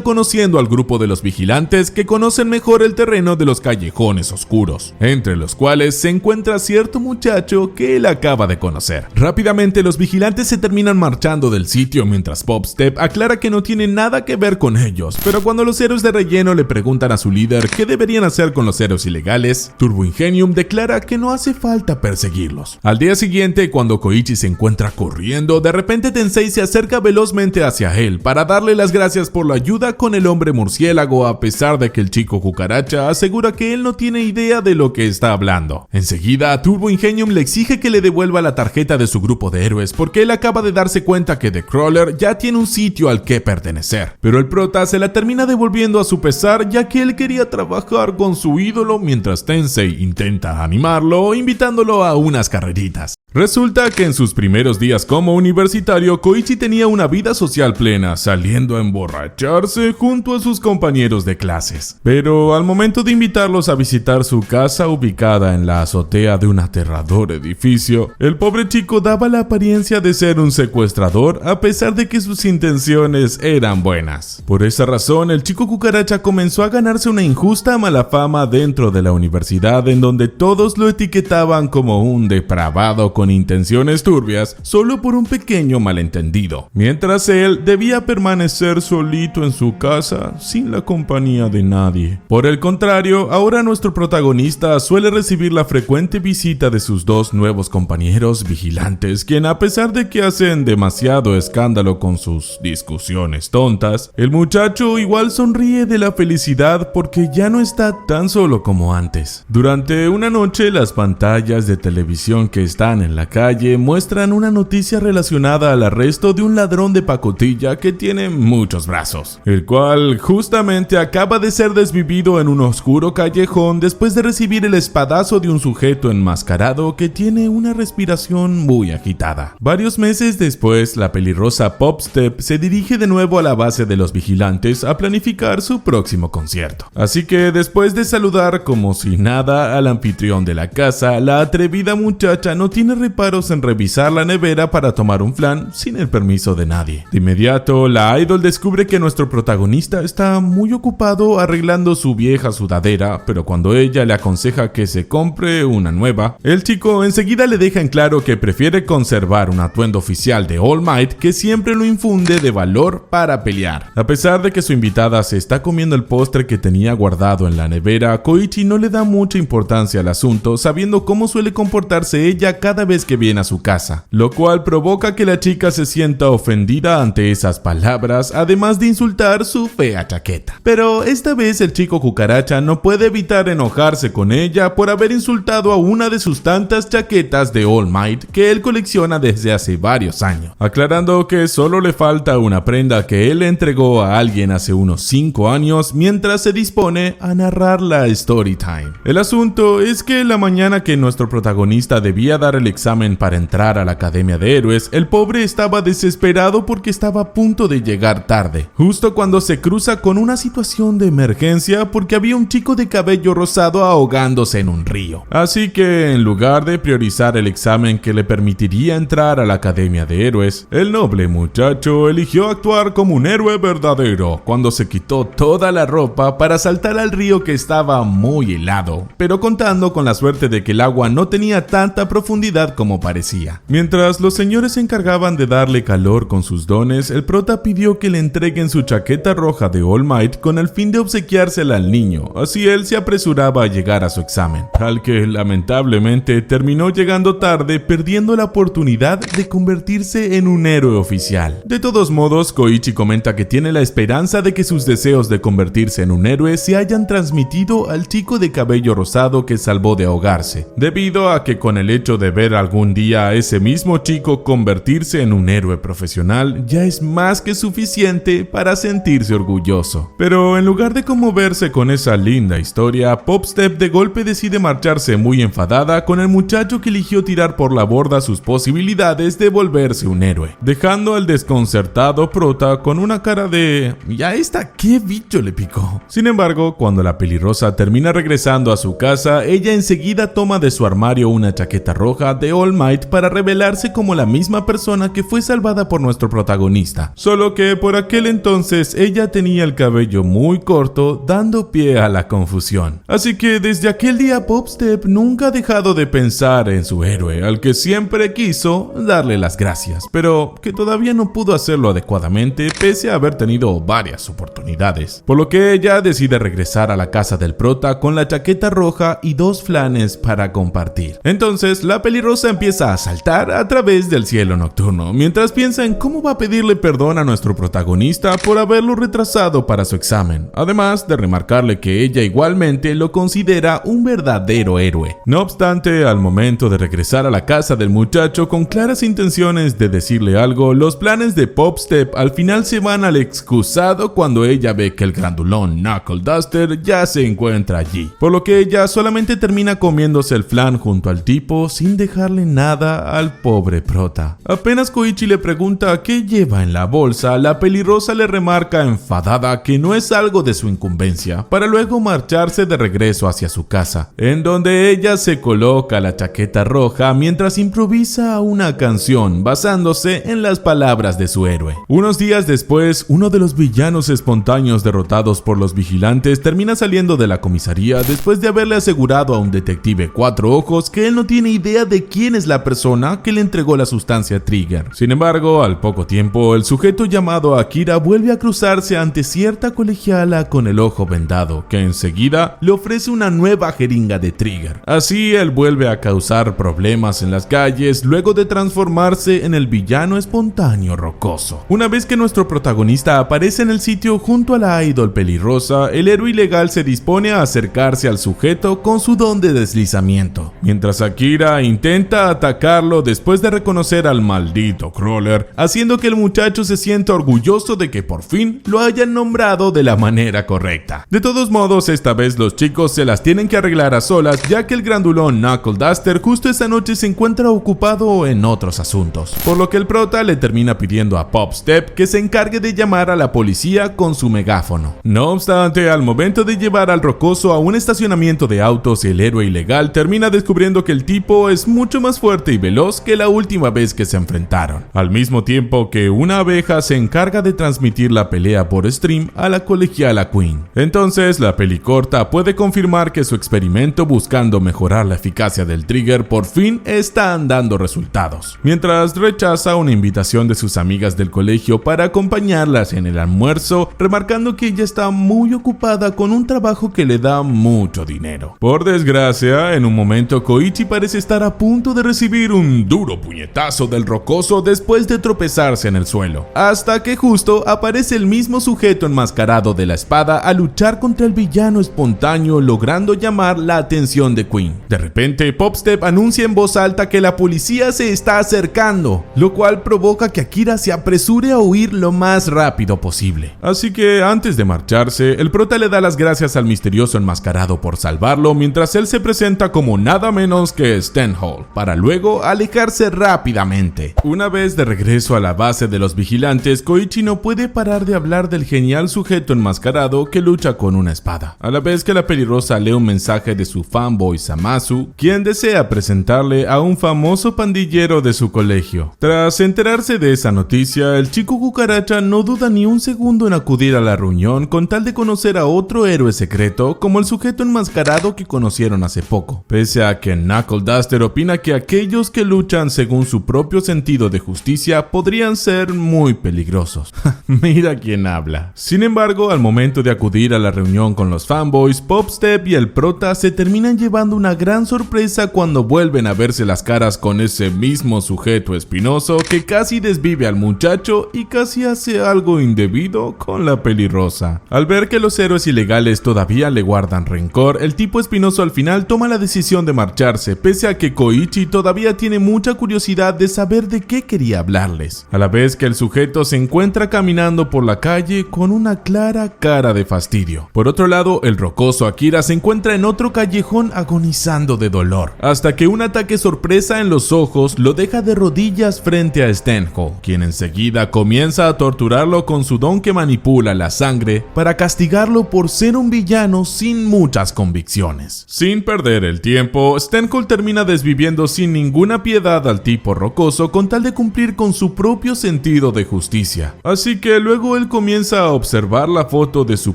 conociendo al grupo de los vigilantes que conocen mejor el terreno de los callejones oscuros, entre los cuales se encuentra cierto muchacho que él acaba de conocer. Rápidamente los vigilantes se terminan marchando del sitio mientras Popstep aclara que no tiene nada que ver con ellos, pero cuando los héroes de relleno le preguntan a su líder qué deberían hacer con los héroes ilegales, Turbo Ingenium declara que no hace falta perseguirlos. Al día siguiente, cuando Koichi se encuentra corriendo, de repente Tensei se acerca velozmente hacia él para darle las gracias por la ayuda con el hombre murciélago, a pesar de que el chico cucaracha asegura que él no tiene idea de lo que está hablando. Enseguida, Turbo Ingenium le exige que le devuelva la tarjeta de su grupo de héroes porque él acaba de darse cuenta que The Crawler ya tiene un sitio al que pertenecer, pero el prota se la termina devolviendo a su pesar, ya que él quería trabajar con su ídolo, mientras Tensei intenta animarlo invitándolo a unas carreritas. Resulta que en sus primeros días como universitario, Koichi tenía una vida social plena, saliendo a emborracharse junto a sus compañeros de clases. Pero al momento de invitarlos a visitar su casa ubicada en la azotea de un aterrador edificio, el pobre chico daba la apariencia de ser un secuestrador, a pesar de que sus intenciones eran buenas. Por esa razón, el chico cucaracha comenzó a ganarse una injusta mala fama dentro de la universidad, en donde todos lo etiquetaban como un depravado con intenciones turbias solo por un pequeño malentendido, mientras él debía permanecer solito en su casa sin la compañía de nadie. Por el contrario, ahora nuestro protagonista suele recibir la frecuente visita de sus dos nuevos compañeros vigilantes, quien a pesar de que hacen demasiado escándalo con sus discusiones tontas, el muchacho igual sonríe de la felicidad porque ya no está tan solo como antes. Durante una noche, las pantallas de televisión que están en la calle muestran una noticia relacionada al arresto de un ladrón de pacotilla que tiene muchos brazos, el cual justamente acaba de ser desvivido en un oscuro callejón después de recibir el espadazo de un sujeto enmascarado que tiene una respiración muy agitada. Varios meses después, la pelirrosa Popstep se dirige de nuevo a la base de los vigilantes a planificar su próximo concierto. Así que después de saludar como si nada al anfitrión de la casa, la atrevida muchacha no tiene reparos en revisar la nevera para tomar un flan sin el permiso de nadie. De inmediato, la idol descubre que nuestro protagonista está muy ocupado arreglando su vieja sudadera, pero cuando ella le aconseja a que se compre una nueva, el chico enseguida le deja en claro que prefiere conservar un atuendo oficial de All Might que siempre lo infunde de valor para pelear. A pesar de que su invitada se está comiendo el postre que tenía guardado en la nevera, Koichi no le da mucha importancia al asunto, sabiendo cómo suele comportarse ella cada vez que viene a su casa, lo cual provoca que la chica se sienta ofendida ante esas palabras, además de insultar su fea chaqueta. Pero esta vez el chico cucaracha no puede evitar enojarse con ella por haber insultado a una de sus tantas chaquetas de All Might que él colecciona desde hace varios años, aclarando que solo le falta una prenda que él le entregó a alguien hace unos 5 años mientras se dispone a narrar la story time. El asunto es que la mañana que nuestro protagonista debía dar el examen para entrar a la Academia de Héroes, el pobre estaba desesperado porque estaba a punto de llegar tarde, justo cuando se cruza con una situación de emergencia porque había un chico de cabello rosado ahogándose en un río. Así que en lugar de priorizar el examen que le permitiría entrar a la Academia de Héroes, el noble muchacho eligió actuar como un héroe verdadero cuando se quitó toda la ropa para saltar al río que estaba muy helado, pero contando con la suerte de que el agua no tenía tanta profundidad como parecía. Mientras los señores se encargaban de darle calor con sus dones, el prota pidió que le entreguen su chaqueta roja de All Might con el fin de obsequiársela al niño, así él se apresuraba a llegar a su examen, al que lamentablemente terminó llegando tarde, perdiendo la oportunidad de convertirse en un héroe oficial. De todos modos, Koichi comenta que tiene la esperanza de que sus deseos de convertirse en un héroe se hayan transmitido al chico de cabello rosado que salvó de ahogarse, debido a que con el hecho de ver algún día a ese mismo chico convertirse en un héroe profesional ya es más que suficiente para sentirse orgulloso. Pero en lugar de conmoverse con esa linda historia, Popstep de golpe decide marcharse muy enfadada con el muchacho que eligió tirar por la borda sus posibilidades de volverse un héroe, dejando al desconcertado prota con una cara de ¿ya esta qué bicho le picó? Sin embargo, cuando la pelirrosa termina regresando a su casa, ella enseguida toma de su armario una chaqueta roja de All Might para revelarse como la misma persona que fue salvada por nuestro protagonista, solo que por aquel entonces ella tenía el cabello muy corto, dando pie a la confusión. Así que desde aquel día Popstep nunca ha dejado de pensar en su héroe, al que siempre quiso darle las gracias, pero que todavía no pudo hacerlo adecuadamente pese a haber tenido varias oportunidades, por lo que ella decide regresar a la casa del prota con la chaqueta roja y 2 flanes para compartir. Entonces la pelirrosa empieza a saltar a través del cielo nocturno, mientras piensa en cómo va a pedirle perdón a nuestro protagonista por haberlo retrasado para su examen, además de remarcarle que ella igualmente lo considera un verdadero héroe. No obstante, al momento de regresar a la casa del muchacho con claras intenciones de decirle algo, los planes de Popstep al final se van al excusado cuando ella ve que el grandulón Knuckle Duster ya se encuentra allí, por lo que ella solamente termina comiéndose el flan junto al tipo sin dejarle nada al pobre prota. Apenas Koichi le pregunta qué lleva en la bolsa, la pelirrosa le remarca enfadada que no es algo de su incumbencia, para luego marcharse de regreso hacia su casa, en donde ella se coloca la chaqueta roja mientras improvisa una canción basándose en las palabras de su héroe. Unos días después, uno de los villanos espontáneos derrotados por los vigilantes termina saliendo de la comisaría después de haberle asegurado a un detective 4 ojos que él no tiene idea de quién es la persona que le entregó la sustancia Trigger. Sin embargo, al poco tiempo, el sujeto llamado Akira vuelve a cruzarse ante cierta colegiala con el ojo vendado, que enseguida le ofrece una nueva jeringa de Trigger. Así, él vuelve a causar problemas en las calles luego de transformarse en el villano espontáneo rocoso. Una vez que nuestro protagonista aparece en el sitio junto a la idol pelirrosa, el héroe ilegal se dispone a acercarse al sujeto con su don de deslizamiento, mientras Akira intenta atacarlo después de reconocer al maldito Crawler, haciendo que el muchacho se sienta orgulloso de que por fin lo hayan nombrado de la manera correcta. De todos modos, esta vez los chicos se las tienen que arreglar a solas, ya que el grandulón Knuckle Duster justo esa noche se encuentra ocupado en otros asuntos, por lo que el prota le termina pidiendo a Popstep que se encargue de llamar a la policía con su megáfono. No obstante, al momento de llevar al rocoso a un estacionamiento de autos, el héroe ilegal termina descubriendo que el tipo es mucho más fuerte y veloz que la última vez que se enfrentaron, al mismo tiempo que una abeja se encarga de transmitir la pelea por stream a la colegiala Queen. Entonces la pelicorta puede confirmar que su experiencia experimento buscando mejorar la eficacia del trigger por fin están dando resultados, mientras rechaza una invitación de sus amigas del colegio para acompañarlas en el almuerzo, remarcando que ella está muy ocupada con un trabajo que le da mucho dinero. Por desgracia, en un momento Koichi parece estar a punto de recibir un duro puñetazo del rocoso después de tropezarse en el suelo, hasta que justo aparece el mismo sujeto enmascarado de la espada a luchar contra el villano espontáneo, logrando llamar la atención de Queen. De repente, Popstep anuncia en voz alta que la policía se está acercando, lo cual provoca que Akira se apresure a huir lo más rápido posible. Así que antes de marcharse, el prota le da las gracias al misterioso enmascarado por salvarlo, mientras él se presenta como nada menos que Stenhall, para luego alejarse rápidamente. Una vez de regreso a la base de los vigilantes, Koichi no puede parar de hablar del genial sujeto enmascarado que lucha con una espada, a la vez que la pelirrosa lee un mensaje de su fanboy Zamasu, quien desea presentarle a un famoso pandillero de su colegio. Tras enterarse de esa noticia, el chico cucaracha no duda ni un segundo en acudir a la reunión con tal de conocer a otro héroe secreto como el sujeto enmascarado que conocieron hace poco, pese a que Knuckle Duster opina que aquellos que luchan según su propio sentido de justicia podrían ser muy peligrosos. Mira quién habla. Sin embargo, al momento de acudir a la reunión con los fanboys, Popstep y el prota se terminan llevando una gran sorpresa cuando vuelven a verse las caras con ese mismo sujeto espinoso que casi desvive al muchacho y casi hace algo indebido con la pelirrosa. Al ver que los héroes ilegales todavía le guardan rencor, el tipo espinoso al final toma la decisión de marcharse, pese a que Koichi todavía tiene mucha curiosidad de saber de qué quería hablarles, a la vez que el sujeto se encuentra caminando por la calle con una clara cara de fastidio. Por otro lado, el rocoso Akira se encuentra en otro callejón agonizando de dolor, hasta que un ataque sorpresa en los ojos lo deja de rodillas frente a Stenhall, quien enseguida comienza a torturarlo con su don que manipula la sangre para castigarlo por ser un villano sin muchas convicciones. Sin perder el tiempo, Stenhall termina desviviendo sin ninguna piedad al tipo rocoso con tal de cumplir con su propio sentido de justicia. Así que luego él comienza a observar la foto de su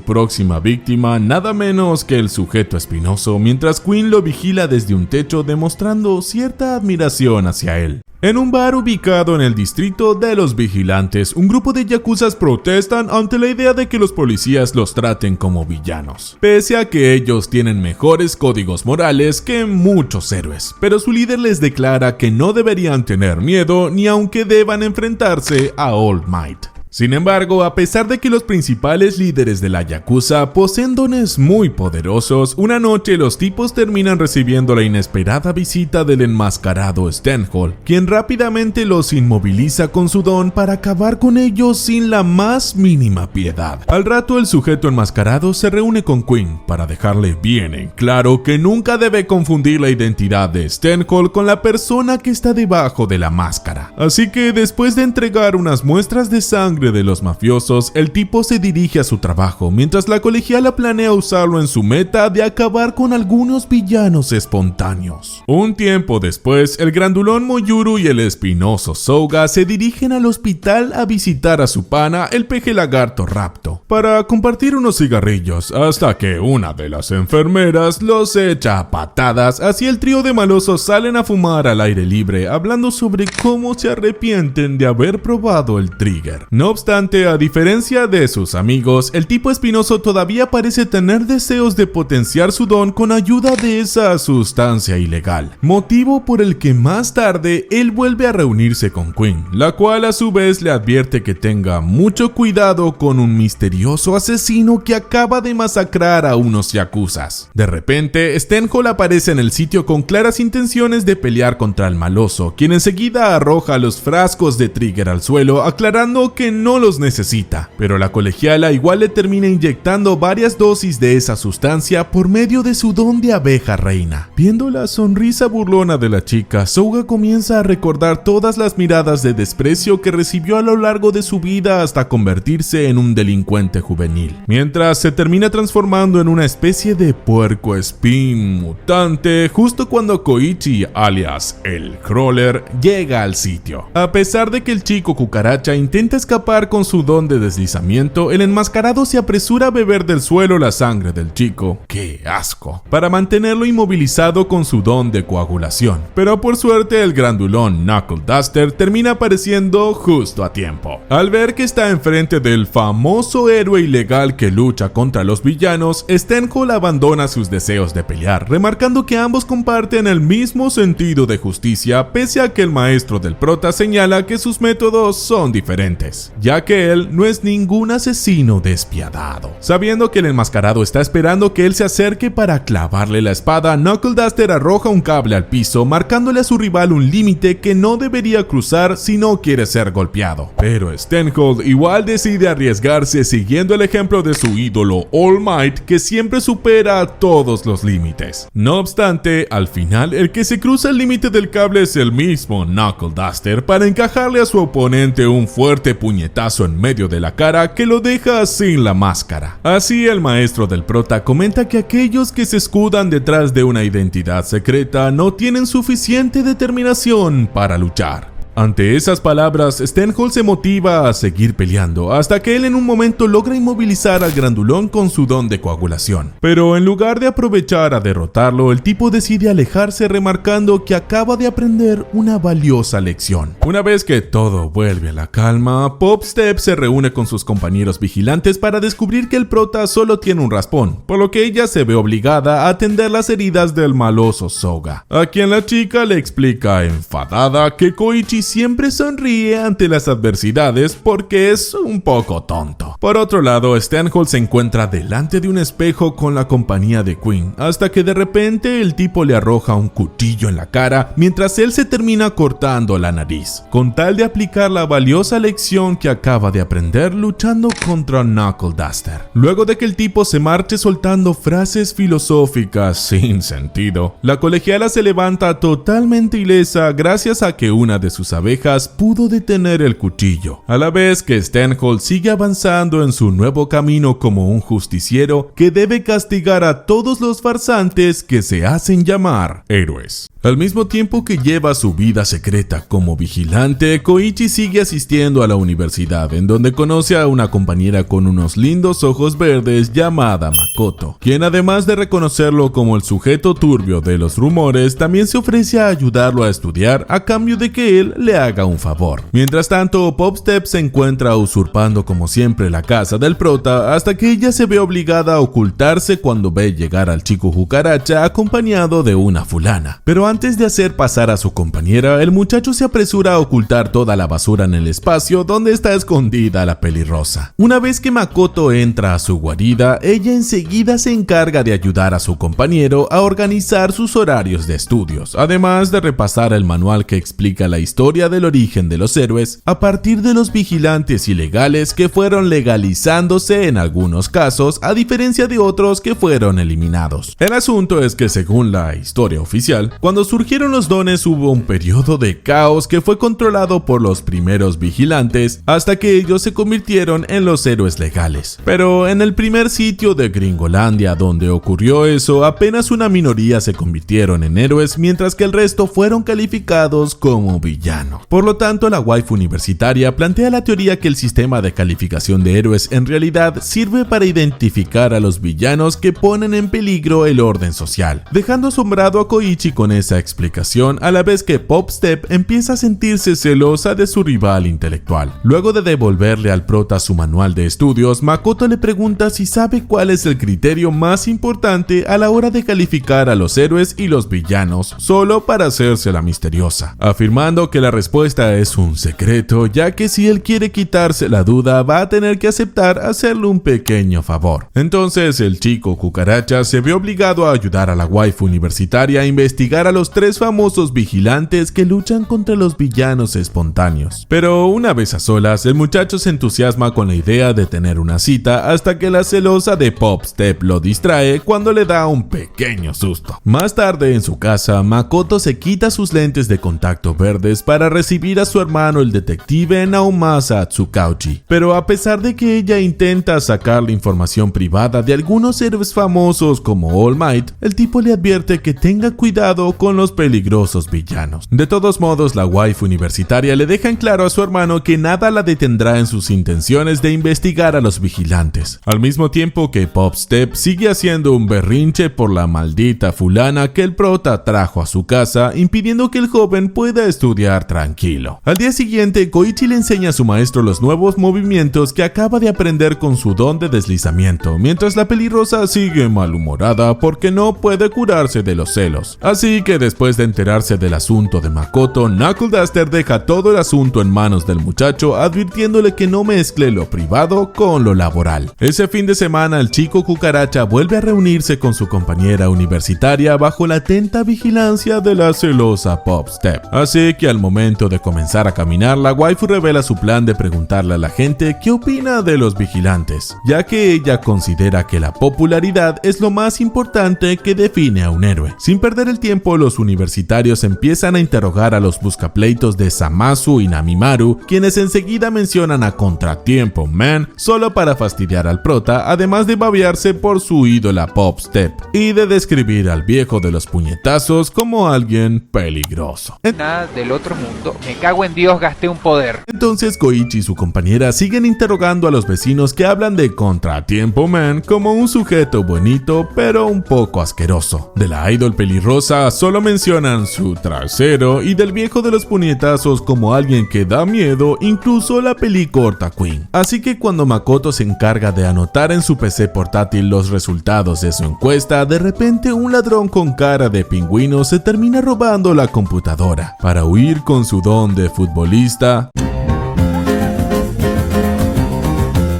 próxima víctima, nada menos que el sujeto espinoso, mientras Queen lo vigila desde un techo demostrando cierta admiración hacia él. En un bar ubicado en el distrito de los vigilantes, un grupo de yakuzas protestan ante la idea de que los policías los traten como villanos, pese a que ellos tienen mejores códigos morales que muchos héroes, pero su líder les declara que no deberían tener miedo ni aunque deban enfrentarse a All Might. Sin embargo, a pesar de que los principales líderes de la Yakuza poseen dones muy poderosos, una noche los tipos terminan recibiendo la inesperada visita del enmascarado Stenhall, quien rápidamente los inmoviliza con su don para acabar con ellos sin la más mínima piedad. Al rato el sujeto enmascarado se reúne con Queen para dejarle bien en claro que nunca debe confundir la identidad de Stenhall con la persona que está debajo de la máscara. Así que después de entregar unas muestras de sangre de los mafiosos, el tipo se dirige a su trabajo, mientras la colegiala planea usarlo en su meta de acabar con algunos villanos espontáneos. Un tiempo después, el grandulón Moyuru y el espinoso Souga se dirigen al hospital a visitar a su pana, el peje lagarto Rapto, para compartir unos cigarrillos, hasta que una de las enfermeras los echa a patadas. Así el trío de malosos salen a fumar al aire libre, hablando sobre cómo se arrepienten de haber probado el trigger. No obstante, a diferencia de sus amigos, el tipo espinoso todavía parece tener deseos de potenciar su don con ayuda de esa sustancia ilegal, motivo por el que más tarde él vuelve a reunirse con Queen, la cual a su vez le advierte que tenga mucho cuidado con un misterioso asesino que acaba de masacrar a unos yakuzas. De repente, Stenhall aparece en el sitio con claras intenciones de pelear contra el maloso, quien enseguida arroja los frascos de trigger al suelo, aclarando que no los necesita, pero la colegiala igual le termina inyectando varias dosis de esa sustancia por medio de su don de abeja reina. Viendo la sonrisa burlona de la chica, Souga comienza a recordar todas las miradas de desprecio que recibió a lo largo de su vida hasta convertirse en un delincuente juvenil, mientras se termina transformando en una especie de puercoespín mutante justo cuando Koichi, alias el Crawler, llega al sitio. A pesar de que el chico cucaracha intenta escapar par con su don de deslizamiento, el enmascarado se apresura a beber del suelo la sangre del chico, ¡qué asco!, para mantenerlo inmovilizado con su don de coagulación. Pero por suerte el grandulón Knuckle Duster termina apareciendo justo a tiempo. Al ver que está enfrente del famoso héroe ilegal que lucha contra los villanos, Steenholdt abandona sus deseos de pelear, remarcando que ambos comparten el mismo sentido de justicia, pese a que el maestro del prota señala que sus métodos son diferentes, ya que él no es ningún asesino despiadado. Sabiendo que el enmascarado está esperando que él se acerque para clavarle la espada, Knuckle Duster arroja un cable al piso, marcándole a su rival un límite que no debería cruzar si no quiere ser golpeado. Pero Steenholdt igual decide arriesgarse siguiendo el ejemplo de su ídolo All Might, que siempre supera todos los límites. No obstante, al final el que se cruza el límite del cable es el mismo Knuckle Duster para encajarle a su oponente un fuerte puñetazo en medio de la cara que lo deja sin la máscara. Así el maestro del prota comenta que aquellos que se escudan detrás de una identidad secreta no tienen suficiente determinación para luchar. Ante esas palabras, Steenholdt se motiva a seguir peleando, hasta que él en un momento logra inmovilizar al grandulón con su don de coagulación. Pero en lugar de aprovechar a derrotarlo, el tipo decide alejarse, remarcando que acaba de aprender una valiosa lección. Una vez que todo vuelve a la calma, Pop-Step se reúne con sus compañeros vigilantes para descubrir que el prota solo tiene un raspón, por lo que ella se ve obligada a atender las heridas del maloso Soga, a quien la chica le explica enfadada que Koichi siempre sonríe ante las adversidades porque es un poco tonto. Por otro lado, Steenholdt se encuentra delante de un espejo con la compañía de Queen, hasta que de repente el tipo le arroja un cuchillo en la cara mientras él se termina cortando la nariz, con tal de aplicar la valiosa lección que acaba de aprender luchando contra Knuckle Duster. Luego de que el tipo se marche soltando frases filosóficas sin sentido, la colegiala se levanta totalmente ilesa gracias a que una de sus abejas pudo detener el cuchillo, a la vez que Steenholdt sigue avanzando en su nuevo camino como un justiciero que debe castigar a todos los farsantes que se hacen llamar héroes. Al mismo tiempo que lleva su vida secreta como vigilante, Koichi sigue asistiendo a la universidad, en donde conoce a una compañera con unos lindos ojos verdes llamada Makoto, quien además de reconocerlo como el sujeto turbio de los rumores, también se ofrece a ayudarlo a estudiar a cambio de que él le haga un favor. Mientras tanto, Pop-Step se encuentra usurpando como siempre la casa del prota, hasta que ella se ve obligada a ocultarse cuando ve llegar al chico cucaracha acompañado de una fulana. Pero antes de hacer pasar a su compañera, el muchacho se apresura a ocultar toda la basura en el espacio donde está escondida la pelirrosa. Una vez que Makoto entra a su guarida, ella enseguida se encarga de ayudar a su compañero a organizar sus horarios de estudios, además de repasar el manual que explica la historia del origen de los héroes a partir de los vigilantes ilegales que fueron legalizándose en algunos casos, a diferencia de otros que fueron eliminados. El asunto es que según la historia oficial, cuando surgieron los dones hubo un periodo de caos que fue controlado por los primeros vigilantes hasta que ellos se convirtieron en los héroes legales. Pero en el primer sitio de Gringolandia donde ocurrió eso, apenas una minoría se convirtieron en héroes, mientras que el resto fueron calificados como villanos. Por lo tanto, la waifu universitaria plantea la teoría que el sistema de calificación de héroes en realidad sirve para identificar a los villanos que ponen en peligro el orden social, dejando asombrado a Koichi con esa explicación, a la vez que Pop-Step empieza a sentirse celosa de su rival intelectual. Luego de devolverle al prota su manual de estudios, Makoto le pregunta si sabe cuál es el criterio más importante a la hora de calificar a los héroes y los villanos, solo para hacerse la misteriosa, afirmando que la respuesta es un secreto, ya que si él quiere quitarse la duda va a tener que aceptar hacerle un pequeño favor. Entonces el chico cucaracha se ve obligado a ayudar a la waifu universitaria a investigar a los 3 famosos vigilantes que luchan contra los villanos espontáneos. Pero una vez a solas, el muchacho se entusiasma con la idea de tener una cita hasta que la celosa de Pop-Step lo distrae cuando le da un pequeño susto. Más tarde en su casa, Makoto se quita sus lentes de contacto verdes para recibir a su hermano el detective Naomasa Tsukauchi. Pero a pesar de que ella intenta sacar la información privada de algunos héroes famosos como All Might, el tipo le advierte que tenga cuidado con con los peligrosos villanos. De todos modos, la waifu universitaria le deja en claro a su hermano que nada la detendrá en sus intenciones de investigar a los vigilantes, al mismo tiempo que Pop Step sigue haciendo un berrinche por la maldita fulana que el prota trajo a su casa, impidiendo que el joven pueda estudiar tranquilo. Al día siguiente, Koichi le enseña a su maestro los nuevos movimientos que acaba de aprender con su don de deslizamiento, mientras la pelirrosa sigue malhumorada porque no puede curarse de los celos. Así que después de enterarse del asunto de Makoto, Knuckle Duster deja todo el asunto en manos del muchacho, advirtiéndole que no mezcle lo privado con lo laboral. Ese fin de semana, el chico cucaracha vuelve a reunirse con su compañera universitaria bajo la atenta vigilancia de la celosa Pop Step. Así que al momento de comenzar a caminar, la waifu revela su plan de preguntarle a la gente qué opina de los vigilantes, ya que ella considera que la popularidad es lo más importante que define a un héroe. Sin perder el tiempo, los universitarios empiezan a interrogar a los buscapleitos de Zamasu y Namimaru, quienes enseguida mencionan a Contratiempo Man solo para fastidiar al prota, además de babearse por su ídola Pop Step y de describir al viejo de los puñetazos como alguien peligroso. Nada del otro mundo, me cago en Dios, gasté un poder. Entonces Koichi y su compañera siguen interrogando a los vecinos que hablan de Contratiempo Man como un sujeto bonito pero un poco asqueroso. De la idol pelirrosa solo mencionan su trasero y del viejo de los puñetazos como alguien que da miedo, incluso la pelicorta Queen. Así que cuando Makoto se encarga de anotar en su PC portátil los resultados de su encuesta, de repente un ladrón con cara de pingüino se termina robando la computadora. Para huir con su don de futbolista,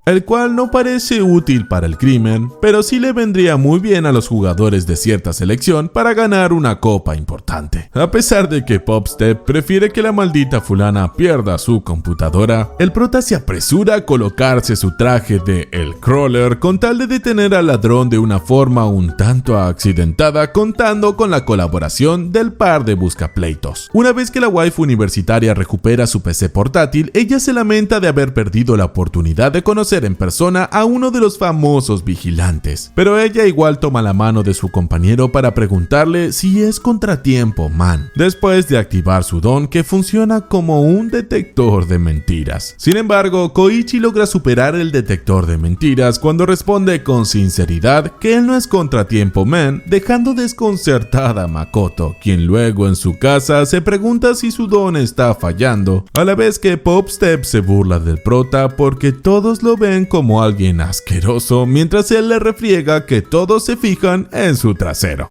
el cual no parece útil para el crimen, pero sí le vendría muy bien a los jugadores de cierta selección para ganar una copa importante. A pesar de que Pop Step prefiere que la maldita fulana pierda su computadora, el prota se apresura a colocarse su traje de El Crawler con tal de detener al ladrón de una forma un tanto accidentada, contando con la colaboración del par de buscapleitos. Una vez que la waifu universitaria recupera su PC portátil, ella se lamenta de haber perdido la oportunidad de conocer en persona a uno de los famosos vigilantes, pero ella igual toma la mano de su compañero para preguntarle si es Contratiempo Man, después de activar su don que funciona como un detector de mentiras. Sin embargo, Koichi logra superar el detector de mentiras cuando responde con sinceridad que él no es Contratiempo Man, dejando desconcertada a Makoto, quien luego en su casa se pregunta si su don está fallando, a la vez que Pop Step se burla del prota porque todos lo ven como alguien asqueroso, mientras él le refriega que todos se fijan en su trasero.